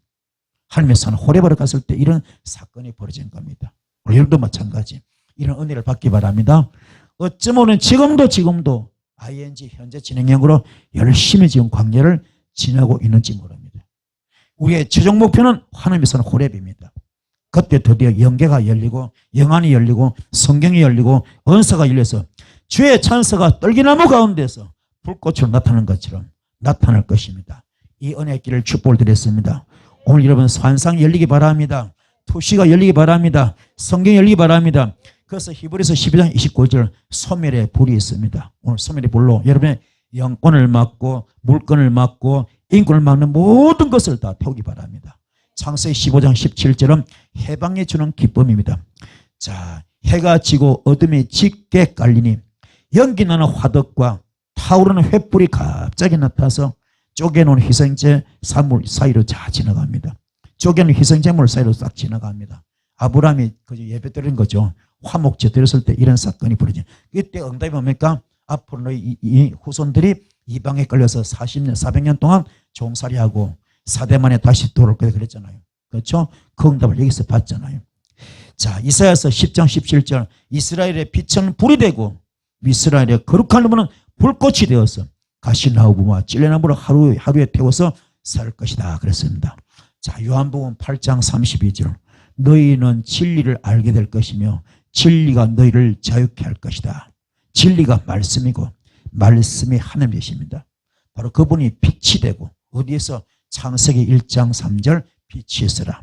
S1: 하나님의 산 호렙으로 갔을 때 이런 사건이 벌어진 겁니다. 여러분도 마찬가지. 이런 은혜를 받기 바랍니다. 어쩌면 지금도 ING 현재 진행형으로 열심히 지금 광야를 지나고 있는지 모릅니다. 우리의 최종 목표는 하나님께서는 호렙입니다. 그때 드디어 영계가 열리고 영안이 열리고 성경이 열리고 은사가 열려서 주의 찬사가 떨기나무 가운데서 불꽃으로 나타나는 것처럼 나타날 것입니다. 이 은혜의 길을 축복을 드렸습니다. 오늘 여러분 환상이 열리기 바랍니다. 투시가 열리기 바랍니다. 성경이 열리기 바랍니다. 그래서 히브리서 12장 29절 소멸의 불이 있습니다. 오늘 소멸의 불로 여러분의 영권을 막고 물건을 막고 인권을 막는 모든 것을 다 태우기 바랍니다. 창세기 15장 17절은 해방해 주는 기쁨입니다. 자, 해가 지고 어둠이 짙게 깔리니 연기 나는 화덕과 타오르는 횃불이 갑자기 나타나서 쪼개놓은 희생제 사물 사이로 다 지나갑니다. 쪼개놓은 희생제물 사이로 싹 지나갑니다. 아브라함이 예배 드린 거죠. 화목제 드렸을 때 이런 사건이 벌어져요. 이때 응답이 뭡니까? 앞으로 너희 이 후손들이 이방에 끌려서 40년, 400년 동안 종살이하고 4대 만에 다시 돌아올 거다 그랬잖아요. 그렇죠? 그 응답을 여기서 봤잖아요. 자, 이사야서 10장 17절 이스라엘의 빛은 불이 되고 이스라엘의 거룩한 놈은 불꽃이 되어서 가시나무와 찔레나무를 하루에 태워서 살 것이다 그랬습니다. 자, 요한복음 8장 32절 너희는 진리를 알게 될 것이며 진리가 너희를 자유케 할 것이다. 진리가 말씀이고 말씀이 하나님이십니다. 바로 그분이 빛이 되고 어디에서 창세기 1장 3절 빛이 있으라.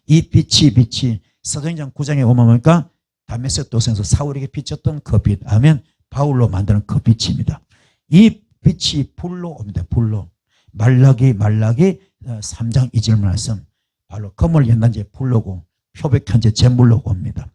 S1: 이 빛이 사도행전 9장에 오면 보니까 다메섹 도성에서 사울에게 비쳤던 그 빛, 아멘. 바울로 만드는 그 빛입니다. 이 빛이 불로 옵니다. 불로. 말라기 3장 2절 말씀 바로 검을 연단 제 불로고 표백한 제 제물로 옵니다.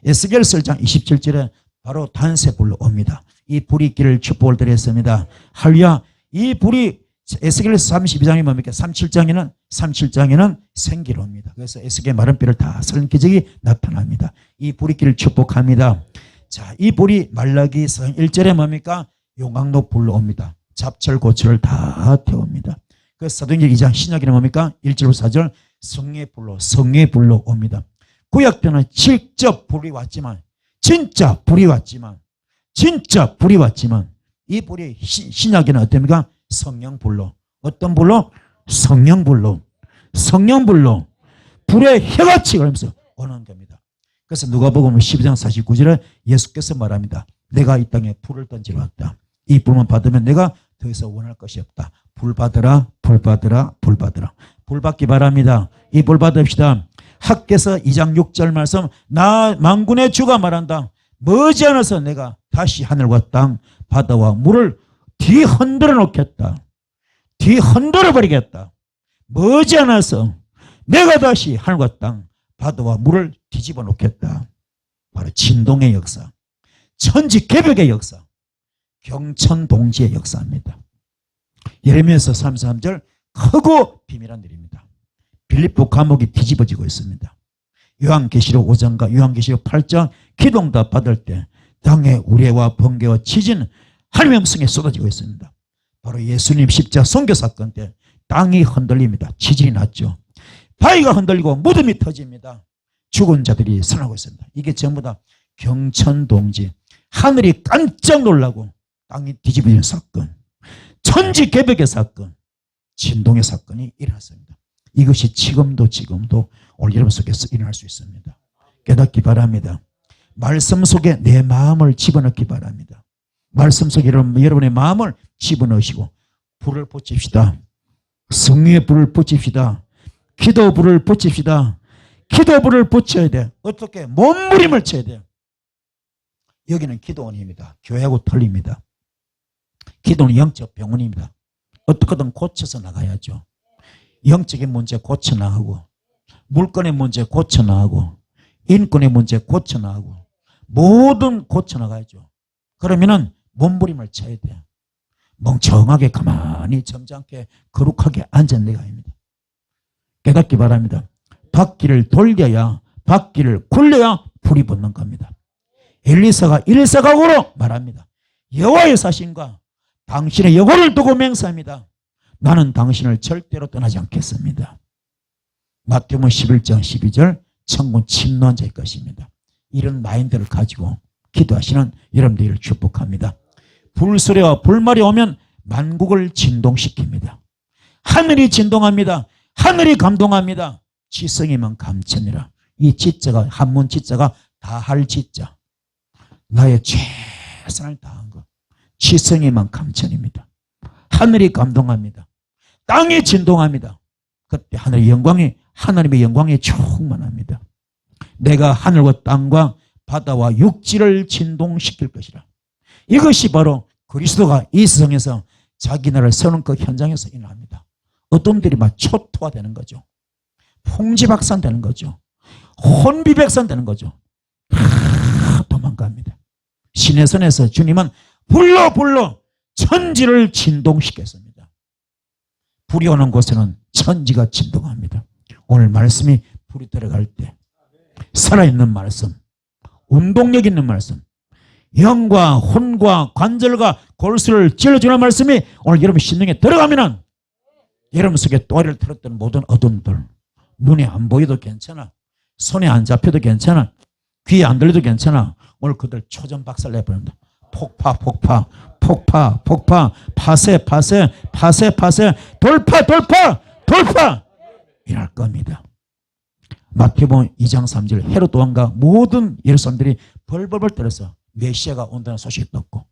S1: 에스겔서 1장 27절에 바로 단세 불로 옵니다. 이 불이 있기를 축복을 드렸습니다. 할렐루야. 이 불이 에스겔서 32장이 뭡니까? 37장에는 생기로 옵니다. 그래서 에스겔 마른 뼈를 다 썰는 기적이 나타납니다. 이 불이 있기를 축복합니다. 자, 이 불이 말라기 1절에 뭡니까? 용광로 불로 옵니다. 잡철 고철을 다 태웁니다. 그 사도행전 2장 신약에는 뭡니까? 1절부터 4절 성의 불로 옵니다. 구약 때는 직접 불이 왔지만 진짜 불이 왔지만 이 불이 신약에는 어떻습니까? 성령불로. 어떤 불로? 성령불로 불의 혀같이 그러면서 오는 겁니다. 그래서 누가복음 12장 49절에 예수께서 말합니다. 내가 이 땅에 불을 던지러 왔다. 이 불만 받으면 내가 더 이상 원할 것이 없다. 불 받으라. 불 받기 바랍니다. 이 불 받읍시다. 학개서 2장 6절 말씀 나 만군의 주가 말한다. 머지않아서 내가 다시 하늘과 땅 바다와 물을 뒤흔들어 놓겠다. 뒤흔들어 버리겠다. 머지않아서 내가 다시 하늘과 땅 바다와 물을 뒤집어 놓겠다. 바로 진동의 역사, 천지개벽의 역사, 경천동지의 역사입니다. 예레미야서 33절 크고 비밀한 일입니다. 빌립보 감옥이 뒤집어지고 있습니다. 요한계시록 5장과 요한계시록 8장 기도응답 받을 때 땅에 우레와 번개와 지진 하나님의 음성이 쏟아지고 있습니다. 바로 예수님 십자가 선교 사건 때 땅이 흔들립니다. 지진이 났죠. 바위가 흔들리고 무덤이 터집니다. 죽은 자들이 살아나고 있습니다. 이게 전부 다 경천동지, 하늘이 깜짝 놀라고 땅이 뒤집어지는 사건, 천지개벽의 사건, 진동의 사건이 일어났습니다. 이것이 지금도 오늘 여러분 속에서 일어날 수 있습니다. 깨닫기 바랍니다. 말씀 속에 내 마음을 집어넣기 바랍니다. 말씀 속에 여러분의 마음을 집어넣으시고 불을 붙입시다. 성령의 불을 붙입시다. 기도 불을 붙입시다. 기도 불을 붙여야 돼. 어떻게? 몸부림을 쳐야 돼요. 여기는 기도원입니다. 교회하고 틀립니다. 기도는 영적 병원입니다. 어떻게든 고쳐서 나가야죠. 영적인 문제 고쳐나가고 물건의 문제 고쳐나가고 인권의 문제 고쳐나가고 모든 고쳐나가야죠. 그러면은 몸부림을 쳐야 돼요. 멍청하게 가만히 점잖게 거룩하게 앉아내가 합니다. 깨닫기 바랍니다. 바퀴를 돌려야 바퀴를 굴려야 불이 붙는 겁니다. 엘리사가 일사각오로 말합니다. 여호와의 사신과 당신의 여호를 두고 맹세합니다. 나는 당신을 절대로 떠나지 않겠습니다. 마태복음 11장 12절 천군 침노한 자일 것입니다. 이런 마인드를 가지고 기도하시는 여러분들을 축복합니다. 불소리와 불말이 오면 만국을 진동시킵니다. 하늘이 진동합니다. 하늘이 감동합니다. 지성이면 감천이라. 이 지자가 한문 지자가 다할 지자. 나의 최선을 다한 것. 지성이면 감천입니다. 하늘이 감동합니다. 땅이 진동합니다. 그때 하늘의 영광이 하나님의 영광이 충만합니다. 내가 하늘과 땅과 바다와 육지를 진동시킬 것이라. 이것이 바로 그리스도가 이 세상에서 자기 나라를 세우는 그 현장에서 일어납니다. 어떤 분들이 막 초토화되는 거죠. 풍지박산되는 거죠. 혼비백산되는 거죠. 다 도망갑니다. 신의 선에서 주님은 불러 천지를 진동시켰습니다. 불이 오는 곳에는 천지가 진동합니다. 오늘 말씀이 불이 들어갈 때 살아있는 말씀, 운동력 있는 말씀, 영과 혼과 관절과 골수를 찔러주는 말씀이 오늘 여러분 심령에 들어가면은 여러분 속에 또리를 틀었던 모든 어둠들, 눈에 안 보여도 괜찮아, 손에 안 잡혀도 괜찮아, 귀에 안 들려도 괜찮아. 오늘 그들 초전 박살 내버립니다. 폭파 파세 돌파 일할 겁니다. 마태복음 2장 3절 헤롯 왕과 모든 예루살렘들이 벌벌벌 떨어서 메시아가 온다는 소식이 떴고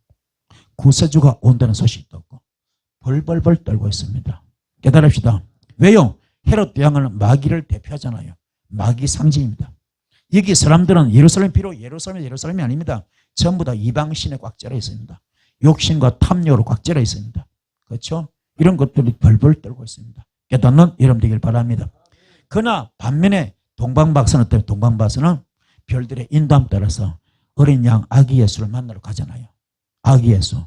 S1: 구세주가 온다는 소식이 떴고 벌벌벌 떨고 있습니다. 깨달읍시다. 왜요? 헤롯 대왕은 마귀를 대표하잖아요. 마귀 상징입니다. 여기 사람들은 예루살렘 비록 예루살렘이 아닙니다. 전부 다 이방신에 꽉 쩔어 있습니다. 욕심과 탐욕으로 꽉 쩔어 있습니다. 그렇죠? 이런 것들이 벌벌 떨고 있습니다. 깨닫는 여러분 되길 바랍니다. 그러나 반면에 동방박사는 어때요? 동방박사는 별들의 인도함 따라서 어린 양 아기 예수를 만나러 가잖아요. 아기 예수.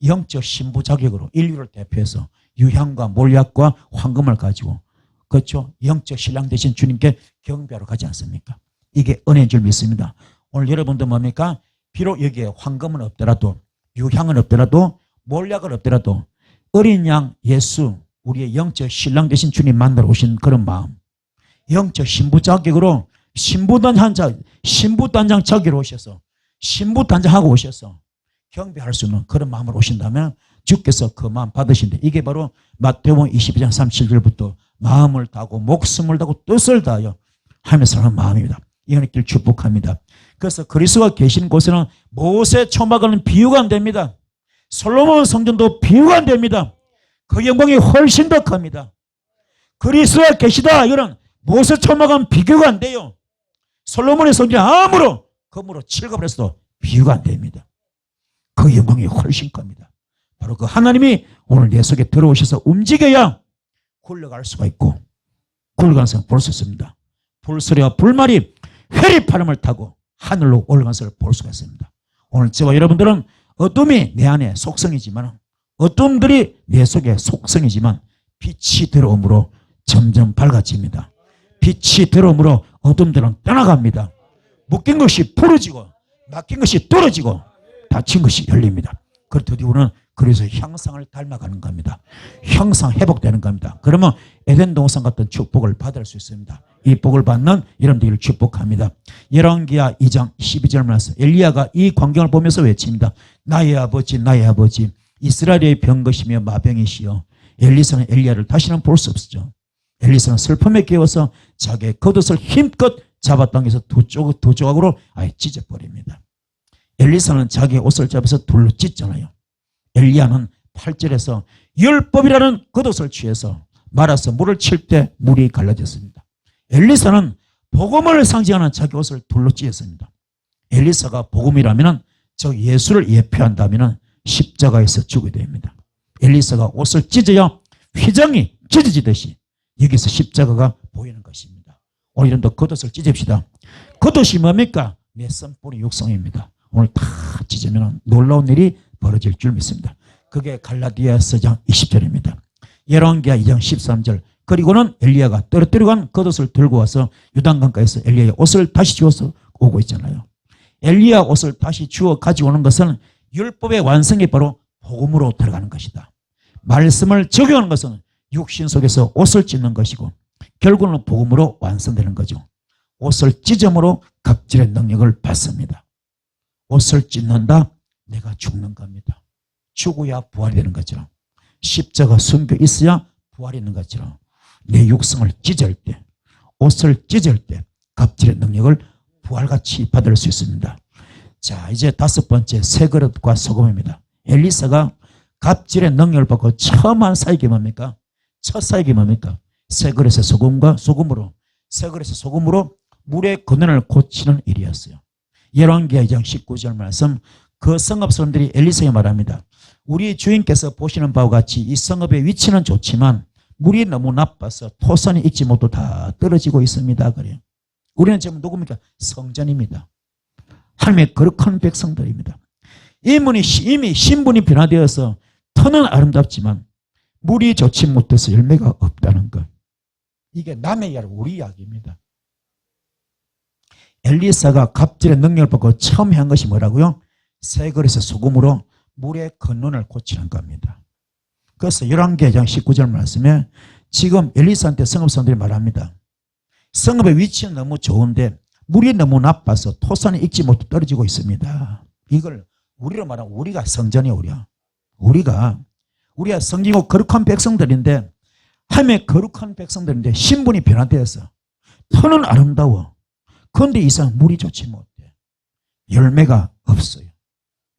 S1: 영적 신부 자격으로 인류를 대표해서 유향과 몰약과 황금을 가지고 그렇죠? 영적 신랑 되신 주님께 경배하러 가지 않습니까? 이게 은혜인 줄 믿습니다. 오늘 여러분도 뭡니까? 비록 여기에 황금은 없더라도 유향은 없더라도 몰약은 없더라도 어린 양 예수 우리의 영적 신랑 되신 주님 만나러 오신 그런 마음, 영적 신부 자격으로 신부단장 자격으로 오셔서 신부단장하고 오셔서 경배할 수 있는 그런 마음으로 오신다면 주께서 그 마음 받으신데 이게 바로 마태복음 22장 37절부터 마음을 다하고 목숨을 다하고 뜻을 다하여 하면서 하는 마음입니다. 이거는 길 축복합니다. 그래서 그리스도가 계신 곳에는 모세 초막은 비유가 안 됩니다. 솔로몬 성전도 비유가 안 됩니다. 그 영광이 훨씬 더 큽니다. 그리스도가 계시다 이거는 모세 초막은 비교가 안 돼요. 솔로몬의 성전이 아무로 금으로 칠갑을 했어도 비유가 안 됩니다. 그 영광이 훨씬 큽니다. 바로 그 하나님이 오늘 내 속에 들어오셔서 움직여야 굴러갈 수가 있고 굴러가는 볼 수 있습니다. 불소리와 불말이 회리파름을 타고 하늘로 올라가는 것을 볼 수가 있습니다. 오늘 저와 여러분들은 어둠이 내 안에 속성이지만 어둠들이 내 속에 속성이지만 빛이 들어옴으로 점점 밝아집니다. 빛이 들어옴으로 어둠들은 떠나갑니다. 묶인 것이 풀어지고 막힌 것이 뚫어지고 닫힌 것이 열립니다. 그렇듯 우리는 그래서 형상을 닮아가는 겁니다. 형상 회복되는 겁니다. 그러면 에덴 동산 같은 축복을 받을 수 있습니다. 이 복을 받는 여러분들을 축복합니다. 열왕기하 2장 12절 말씀 엘리야가 이 광경을 보면서 외칩니다. 나의 아버지 나의 아버지 이스라엘의 병것이며 마병이시여. 엘리사는 엘리야를 다시는 볼 수 없었죠. 엘리사는 슬픔에 깨어서 자기의 겉옷을 힘껏 잡아당겨서 두 조각으로 아예 찢어버립니다. 엘리사는 자기의 옷을 잡아서 돌로 찢잖아요. 엘리야는 8절에서 율법이라는 겉옷을 취해서 말아서 물을 칠 때 물이 갈라졌습니다. 엘리사는 복음을 상징하는 자기 옷을 돌로 찢었습니다. 엘리사가 복음이라면 저 예수를 예표한다면 십자가에서 죽어야 됩니다. 엘리사가 옷을 찢어야 휘장이 찢어지듯이 여기서 십자가가 보이는 것입니다. 오늘 이름도 겉옷을 찢읍시다. 겉옷이 뭡니까? 내 선뿌리 육성입니다. 오늘 다 찢으면 놀라운 일이 벌어질 줄 믿습니다. 그게 갈라디아서 2장 20절입니다. 열왕기하 2장 13절 그리고는 엘리야가 떨어뜨리고 간 겉옷을 들고 와서 유단강가에서 엘리야의 옷을 다시 주워서 오고 있잖아요. 엘리야 옷을 다시 주워 가지고 오는 것은 율법의 완성이 바로 복음으로 들어가는 것이다. 말씀을 적용하는 것은 육신 속에서 옷을 찢는 것이고 결국은 복음으로 완성되는 거죠. 옷을 찢음으로 갑질의 능력을 받습니다. 옷을 찢는다? 내가 죽는 겁니다. 죽어야 부활이 되는 거죠. 십자가 숨겨 있어야 부활이 있는 것처럼 내 육성을 찢을 때, 옷을 찢을 때 갑질의 능력을 부활같이 받을 수 있습니다. 자, 이제 다섯 번째 새 그릇과 소금입니다. 엘리사가 갑질의 능력을 받고 처음 한 사역이 뭡니까? 첫 사역이 뭡니까? 새 그릇의 소금과 소금으로, 새 그릇의 소금으로 물의 근원을 고치는 일이었어요. 열왕기하 2장 19절 말씀, 그 성읍 사람들이 엘리사에게 말합니다. 우리 주인께서 보시는 바와 같이 이 성읍의 위치는 좋지만 물이 너무 나빠서 토선이 익지 못도 다 떨어지고 있습니다. 그래요. 우리는 지금 누굽니까? 성전입니다. 하나님의 거룩한 백성들입니다. 이미 신분이 변화되어서 터는 아름답지만 물이 좋지 못해서 열매가 없다는 것. 이게 남의 이야기, 우리 이야기입니다. 엘리사가 갑질의 능력을 받고 처음 한 것이 뭐라고요? 새 그릇의 소금으로 물의 근원을 고치는 겁니다. 그래서 열왕기하 2장 19절 말씀에 지금 엘리사한테 성읍 사람들이 말합니다. 성읍의 위치는 너무 좋은데 물이 너무 나빠서 토산이 익지 못해 떨어지고 있습니다. 이걸 우리로 말하면 우리가 성전이에요. 우리가 성기고 거룩한 백성들인데, 하나님의 거룩한 백성들인데 신분이 변화되어서 터는 아름다워. 그런데 이상 물이 좋지 못해. 열매가 없어요.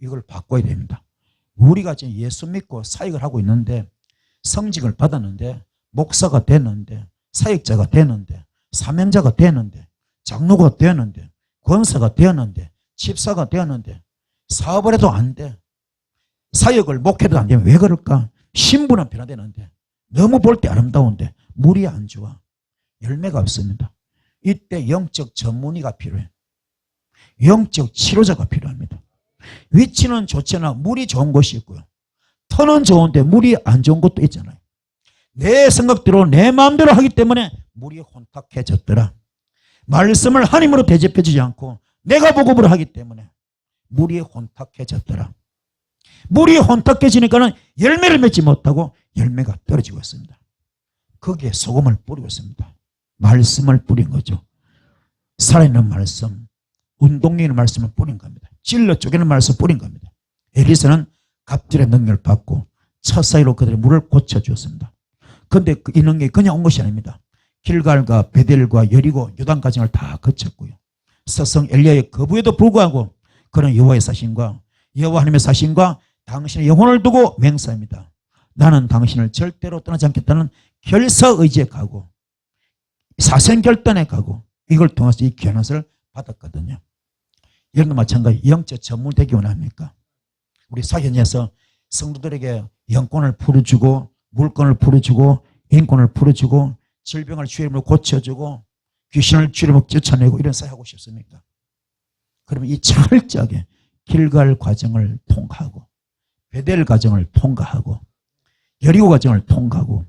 S1: 이걸 바꿔야 됩니다. 우리가 지금 예수 믿고 사역을 하고 있는데, 성직을 받았는데, 목사가 됐는데, 사역자가 되는데, 사명자가 되는데, 장로가 되었는데, 권사가 되었는데, 집사가 되었는데 사업을 해도 안 돼. 사역을 목회도 안 되면 왜 그럴까? 신분은 변화되는데 너무 볼 때 아름다운데 물이 안 좋아. 열매가 없습니다. 이때 영적 전문의가 필요해. 영적 치료자가 필요합니다. 위치는 좋잖아. 물이 좋은 곳이 있고요. 터는 좋은데 물이 안 좋은 곳도 있잖아요. 내 생각대로 내 마음대로 하기 때문에 물이 혼탁해졌더라. 말씀을 하나님으로 대접해주지 않고 내가 복음을 하기 때문에 물이 혼탁해졌더라. 물이 혼탁해지니까는 열매를 맺지 못하고 열매가 떨어지고 있습니다. 거기에 소금을 뿌리고 있습니다. 말씀을 뿌린 거죠. 살아있는 말씀, 운동력 있는 말씀을 뿌린 겁니다. 찔러 쪼개는 말씀을 뿌린 겁니다. 엘리사는 갑질의 능력을 받고 첫 사이로 그들의 물을 고쳐주었습니다. 그런데 이 능력이 그냥 온 것이 아닙니다. 길갈과 베델과 여리고 요단 가정을 다 거쳤고요. 스승 엘리야의 거부에도 불구하고 그는 여호와의 사신과 여호와 하나님의 사신과 당신의 영혼을 두고 맹세합니다. 나는 당신을 절대로 떠나지 않겠다는 결사의지에 가고 사생결단에 가고 이걸 통해서 이 귀한 것을 받았거든요. 여러분도 마찬가지 영적 전문 되기 원합니까? 우리 사견에서 성도들에게 영권을 풀어주고 물권을 풀어주고 인권을 풀어주고 질병을 주의 이름으로 고쳐주고 귀신을 주의 이름으로 쫓아내고 이런 사회 하고 싶습니까? 그러면 이 철저하게 길갈 과정을 통과하고 베델 과정을 통과하고 여리고 과정을 통과하고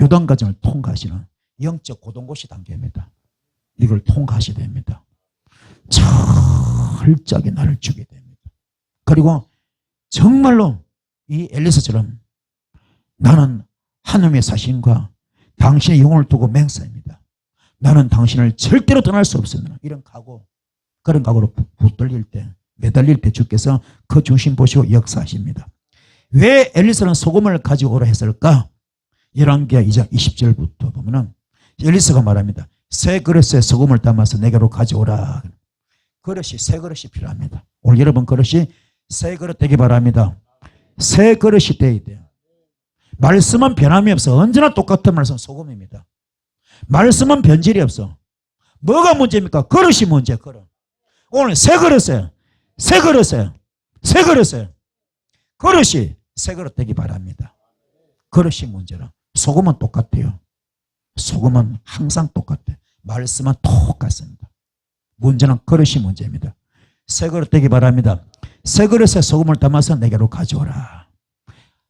S1: 요단 과정을 통과하시는 영적 고동고시 단계입니다. 이걸 통과하셔야 됩니다. 철저하게 나를 주게 됩니다. 그리고 정말로 이 엘리사처럼 나는 하나님의 사신과 당신의 영혼을 두고 맹세합니다. 나는 당신을 절대로 떠날 수 없습니다. 이런 각오, 그런 각오로 붙들릴 때, 매달릴 때 주께서 그 중심 보시고 역사하십니다. 왜 엘리사는 소금을 가지고 오라 했을까? 열왕기하 2장 20절부터 보면은 엘리사가 말합니다. 새 그릇에 소금을 담아서 내게로 가져오라. 그릇이, 새 그릇이 필요합니다. 오늘 여러분 그릇이 새 그릇 되기 바랍니다. 새 그릇이 되어야 돼요. 말씀은 변함이 없어. 언제나 똑같은 말씀은 소금입니다. 말씀은 변질이 없어. 뭐가 문제입니까? 그릇이 문제. 그릇. 오늘 새 그릇에 그릇이 새 그릇 되기 바랍니다. 그릇이 문제라. 소금은 똑같아요. 소금은 항상 똑같아요. 말씀은 똑같습니다. 문제는 그릇이 문제입니다. 새 그릇 되기 바랍니다. 새 그릇에 소금을 담아서 내게로 가져오라.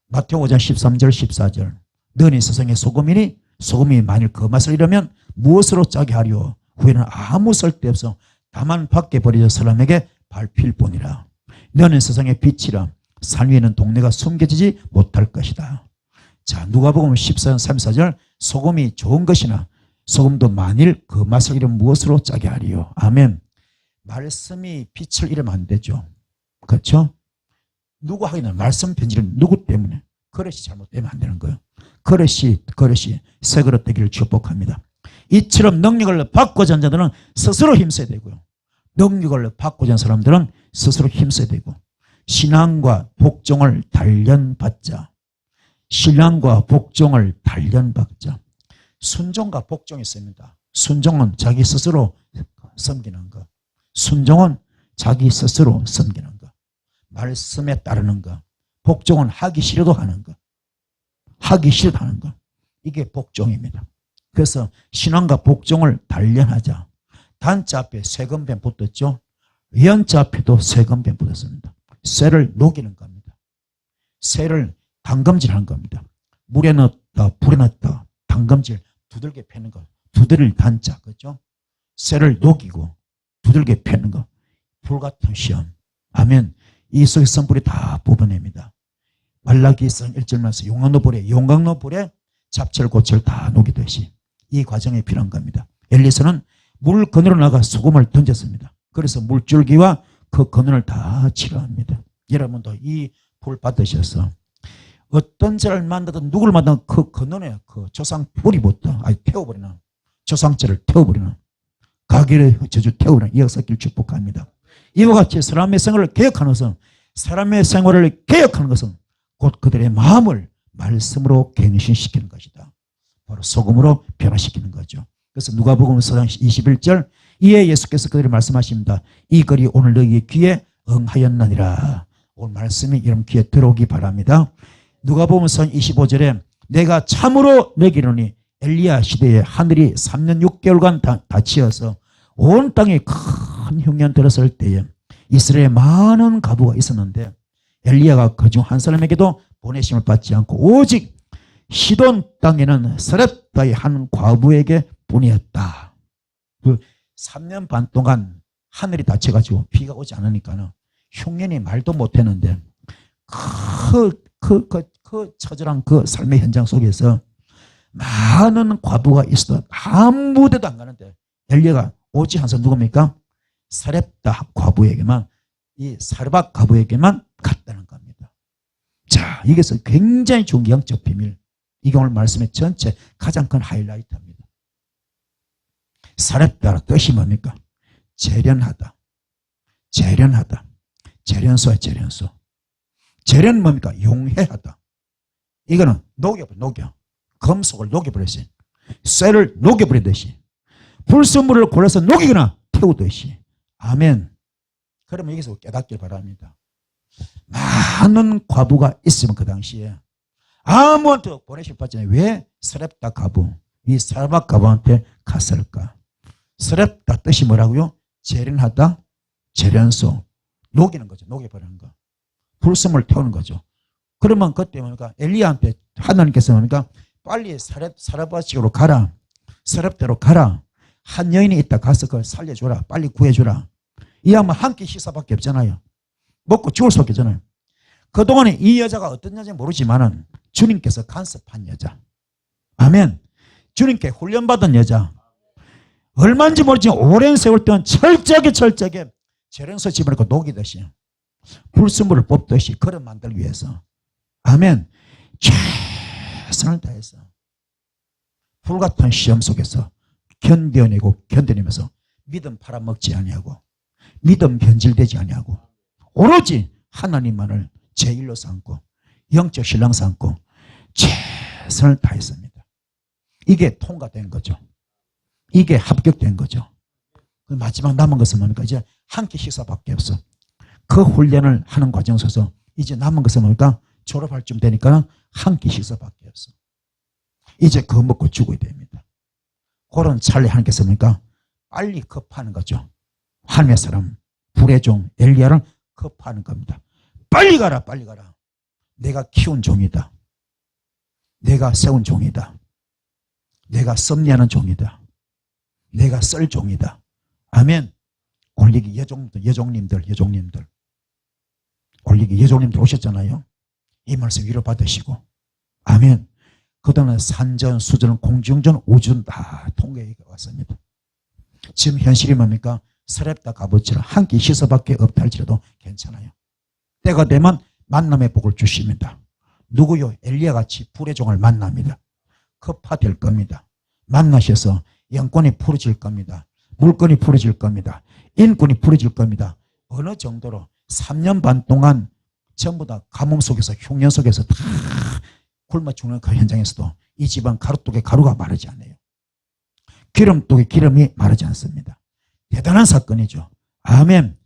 S1: 마태복음 5장 13절 14절 너는 세상의 소금이니 소금이 만일 그 맛을 잃으면 무엇으로 짜게 하리오. 후에는 아무 쓸데없어 다만 밖에 버려져 사람에게 밟힐 뿐이라. 너는 세상의 빛이라 산 위에 있는 동네가 숨겨지지 못할 것이다. 자, 누가복음 14장 34절 소금이 좋은 것이나 소금도 만일 그 맛을 잃으면 무엇으로 짜게 하리요. 아멘. 말씀이 빛을 잃으면 안 되죠. 그렇죠? 누구 하기는 말씀 편지는 누구 때문에 그릇이 잘못되면 안 되는 거예요. 그릇이 새 그릇 되기를 축복합니다. 이처럼 능력을 받고자 하는 자들은 스스로 힘써야 되고요. 능력을 받고자 하는 사람들은 스스로 힘써야 되고, 신앙과 복종을 단련받자. 신앙과 복종을 단련받자. 순종과 복종이 있습니다. 순종은 자기 스스로 섬기는 것. 순종은 자기 스스로 섬기는 것. 말씀에 따르는 것. 복종은 하기 싫어도 하는 것. 하기 싫어도 하는 것. 이게 복종입니다. 그래서 신앙과 복종을 단련하자. 단자 앞에 세금뱀 붙었죠. 연자 앞에도 세금뱀 붙었습니다. 쇠를 녹이는 겁니다. 쇠를 당금질하는 겁니다. 물에 넣었다, 불에 넣었다, 당금질, 두들겨 패는 거. 두드릴 단자, 그죠? 쇠를 녹이고 두들겨 패는 거. 불같은 시험. 아멘. 이 속의 성불이 다 뽑아냅니다. 말라기성 1절에서 용광로 불에 잡철 고철 다 녹이듯이 이 과정이 필요한 겁니다. 엘리사는 물 건너로 나가 소금을 던졌습니다. 그래서 물줄기와 그 건너를 다 치료합니다. 여러분도 이 불 받으셔서 어떤 죄를 만나든 누구를 만나든 그 건너에 그 조상 뿌리부터 태워버리는, 조상죄를 태워버리는, 가게를 저주 태우는 이 역사길 축복합니다. 이와 같이 사람의 생활을 개혁하는 것은, 사람의 생활을 개혁하는 것은 곧 그들의 마음을 말씀으로 갱신시키는 것이다. 바로 소금으로 변화시키는 거죠. 그래서 누가복음 4장 21절, 이에 예수께서 그들에게 말씀하십니다. 이 글이 오늘 너희의 귀에 응하였느니라. 오늘 말씀이 여러분 귀에 들어오기 바랍니다. 누가복음 4장 25절에 내가 참으로 너희에게 이르노니 엘리야 시대에 하늘이 3년 6개월간 닫히어서 온 땅에 큰 흉년 들었을 때에 이스라엘에 많은 과부가 있었는데 엘리야가 그중 한 사람에게도 보내심을 받지 않고 오직 시돈 땅에는 사렙다의 한 과부에게 뿐이었다. 그 3년 반 동안 하늘이 닫혀가지고 비가 오지 않으니까는 흉년이 말도 못했는데 그 처절한 그 삶의 현장 속에서 많은 과부가 있어도 아무 데도 안 가는데 엘리야가 오직 한 사람 누굽니까? 사렙다 과부에게만, 이 사르밧 과부에게만 갔다는 겁니다. 자, 이게서 굉장히 좋은 영적 비밀. 이게 오늘 말씀의 전체 가장 큰 하이라이트입니다. 사렙다라 뜻이 뭡니까? 재련하다. 재련하다. 재련소야, 재련소. 재련 뭡니까? 용해하다. 이거는 녹여. 금속을 녹여버렸어요. 쇠를 녹여버리듯이. 불순물을 골라서 녹이거나 태우듯이. 아멘. 그러면 여기서 깨닫길 바랍니다. 많은 과부가 있으면 그 당시에 아무한테 보내실 받잖아요. 왜 사렙다 과부, 이 사르밧 과부한테 갔을까? 사렙다 뜻이 뭐라고요? 재련하다, 재련소. 녹이는 거죠. 녹여버리는 거. 불순물을 태우는 거죠. 그러면 그때 뭡니까? 엘리야한테 하나님께서 뭡니까? 빨리 사렙밭으로 가라. 사렙대로 가라. 한 여인이 있다. 가서 그걸 살려줘라. 빨리 구해줘라. 이 양반 한 끼 식사밖에 없잖아요. 먹고 죽을 수 없겠잖아요. 그동안에 이 여자가 어떤 여자인지 모르지만은 주님께서 간섭한 여자. 아멘. 주님께 훈련받은 여자. 얼마인지 모르지만 오랜 세월 동안 철저하게 재련소 집어넣고 녹이듯이 불순물을 뽑듯이 그릇 만들기 위해서. 아멘. 최선을 다해서 불같은 시험 속에서 견뎌내면서 믿음 팔아먹지 아니하고 믿음 변질되지 아니하고 오로지 하나님만을 제일로 삼고 영적 신랑 삼고 최선을 다했습니다. 이게 통과된 거죠. 이게 합격된 거죠. 마지막 남은 것은 뭡니까? 이제 한 끼 식사밖에 없어. 그 훈련을 하는 과정 속에서 이제 남은 것은 뭡니까? 졸업할 쯤 되니까 한 끼 식사밖에 없어. 이제 그거 먹고 죽어야 됩니다. 그런 찰리 하나님께서 뭡니까? 빨리 급하는 거죠. 하나님의 사람, 불의 종 엘리야를 급하는 겁니다. 빨리 가라, 빨리 가라. 내가 키운 종이다. 내가 세운 종이다. 내가 섭리하는 종이다. 내가 쓸 종이다. 아멘. 올리기 여종님들 올리기 여종님들 오셨잖아요. 이 말씀 위로 받으시고 아멘. 그동안 산전, 수전, 공중전, 우주전 다 통계가 왔습니다. 지금 현실이 뭡니까? 사렙다 값어치를 한 끼 씻어밖에 없다 할지라도 괜찮아요. 때가 되면 만남의 복을 주십니다. 누구요? 엘리야 같이 불의 종을 만납니다. 급파될 겁니다. 만나셔서 영권이 풀어질 겁니다. 물건이 풀어질 겁니다. 인권이 풀어질 겁니다. 어느 정도로 3년 반 동안 전부 다 가뭄 속에서 흉년 속에서 다 굶어 죽는 그 현장에서도 이 집안 가루독에 가루가 마르지 않아요. 기름독에 기름이 마르지 않습니다. 대단한 사건이죠. 아멘.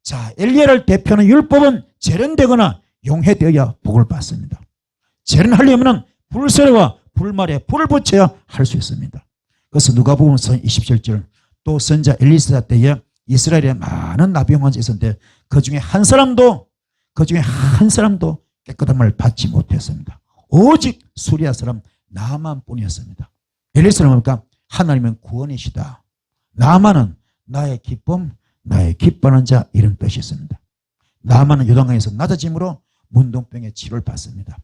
S1: 자, 엘리야를 대표하는 율법은 재련되거나 용해되어야 복을 받습니다. 재련하려면 불세례와 불말에 불을 붙여야 할 수 있습니다. 그래서 누가복음서 27절 또 선자 엘리사 때에 이스라엘에 많은 나비 왕자 있었는데 그 중에 한 사람도 깨끗함을 받지 못했습니다. 오직 수리아 사람 나만뿐이었습니다. 엘리사는 뭡니까? 하나님은 구원이시다. 나만은 나의 기쁨, 나의 기뻐하는 자 이런 뜻이 있습니다. 나만은 요단강에서 낮아짐으로 문둥병의 치료를 받습니다.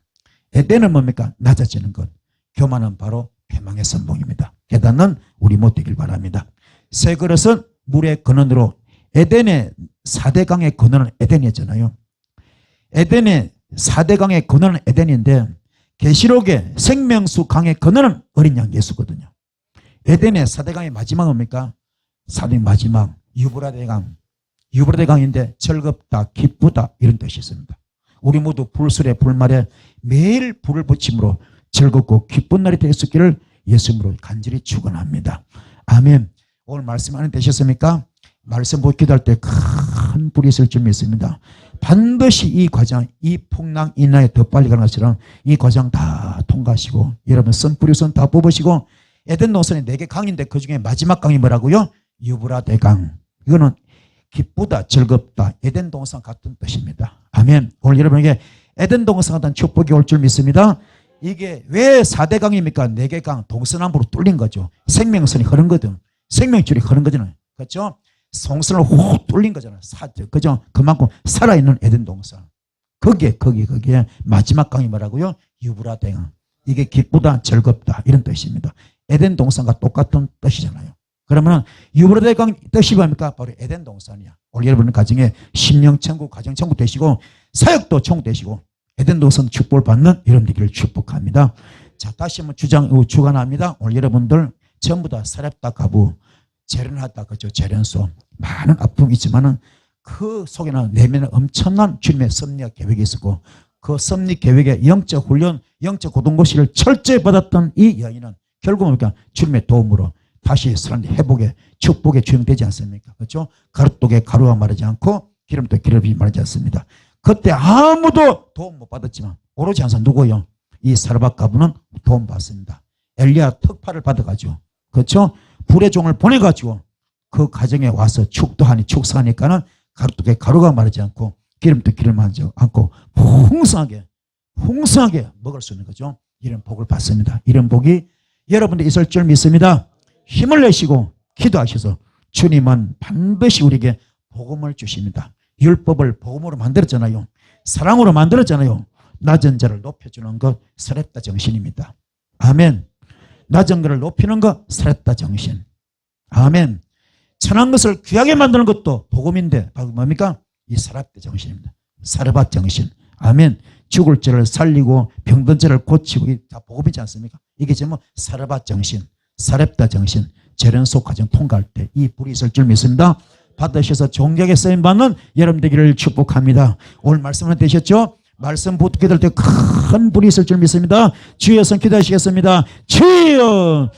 S1: 에덴은 뭡니까? 낮아지는 것. 교만은 바로 패망의 선봉입니다. 깨닫는 우리 못 되길 바랍니다. 새 그릇은 물의 근원으로 에덴의 4대강의 근원은 에덴이었잖아요. 에덴의 4대강의 근원은 에덴인데 계시록의 생명수 강의 근원은 어린 양 예수거든요. 에덴의 4대강의 마지막은 뭡니까? 4대 마지막 유브라데강. 유브라데강인데 즐겁다, 기쁘다 이런 뜻이 있습니다. 우리 모두 불술에 불말에 매일 불을 붙임으로 즐겁고 기쁜 날이 되었기를 예수님으로 간절히 축원합니다. 아멘. 오늘 말씀 안에 되셨습니까? 말씀 보고 기도할 때 큰 불이 있을 줄 믿습니다. 반드시 이 과정, 이 풍랑 인하에 더 빨리 가는 것처럼 이 과정 다 통과하시고 여러분 선뿌리 우선 다 뽑으시고 에덴 노선이 4개 강인데 그 중에 마지막 강이 뭐라고요? 유브라데강. 이거는 기쁘다, 즐겁다, 에덴 동산 같은 뜻입니다. 아멘. 오늘 여러분에게 에덴 동산 같은 축복이 올 줄 믿습니다. 이게 왜 4대 강입니까? 4개 강 동서남북으로 뚫린 거죠. 생명선이 흐른 거든. 생명줄이 흐른 거잖아요. 그렇죠? 송선을 훅 뚫린 거잖아요. 그죠? 그만큼 살아있는 에덴 동산. 거기에 마지막 강이 뭐라고요? 유브라데강. 이게 기쁘다, 즐겁다 이런 뜻입니다. 에덴 동산과 똑같은 뜻이잖아요. 그러면 유브라데강 뜻이 뭡니까? 바로 에덴 동산이야. 오늘 여러분 가정에 심령천국, 가정천국 되시고 사역도 천국 되시고 에덴 동산 축복을 받는 여러분들을 축복합니다. 자, 다시 한번 주관합니다. 오늘 여러분들 전부 다 사렙다 가부, 재련하다, 그죠? 재련소. 많은 아픔이 있지만은 그 속에는 내면에 엄청난 주님의 섭리와 계획이 있었고 그 섭리 계획의 영적 훈련, 영적 고등고시를 철저히 받았던 이 여인은 결국 뭡니까? 주님의 도움으로 다시 사람들이 회복의 축복의 주인되지 않습니까? 그렇죠? 가루독에 가루가 마르지 않고 기름도 기름이 마르지 않습니다. 그때 아무도 도움 못 받았지만 오로지 항상 누구요? 이 사르밧 가부는 도움 받습니다. 엘리야 특파를 받아가지고 그렇죠? 불의 종을 보내가지고 그 가정에 와서 축도하니 축사하니까는 가루독에 가루가 마르지 않고 기름도 기름 마르지 않고 풍성하게 먹을 수 있는 거죠. 이런 복을 받습니다. 이런 복이 여러분들 있을 줄 믿습니다. 힘을 내시고 기도하셔서 주님은 반드시 우리에게 복음을 주십니다. 율법을 복음으로 만들었잖아요. 사랑으로 만들었잖아요. 낮은 자를 높여주는 것 사렙다 정신입니다. 아멘. 낮은 것을 높이는 것 사렙다 정신. 아멘. 천한 것을 귀하게 만드는 것도 복음인데 바로 뭡니까? 이 사렙다 정신입니다. 사르밧 정신. 아멘. 죽을 죄를 살리고 병든 죄를 고치고 이게 다 복음이지 않습니까? 이게 제목 사르밧 정신, 사렙다 정신, 재련소 과정 통과할 때 이 불이 있을 줄 믿습니다. 받으셔서 존경의 쓰임 받는 여러분 되기를 축복합니다. 오늘 말씀은 되셨죠? 말씀 붙게 될 때 큰 불이 있을 줄 믿습니다. 주여 선 기도하시겠습니다. 주여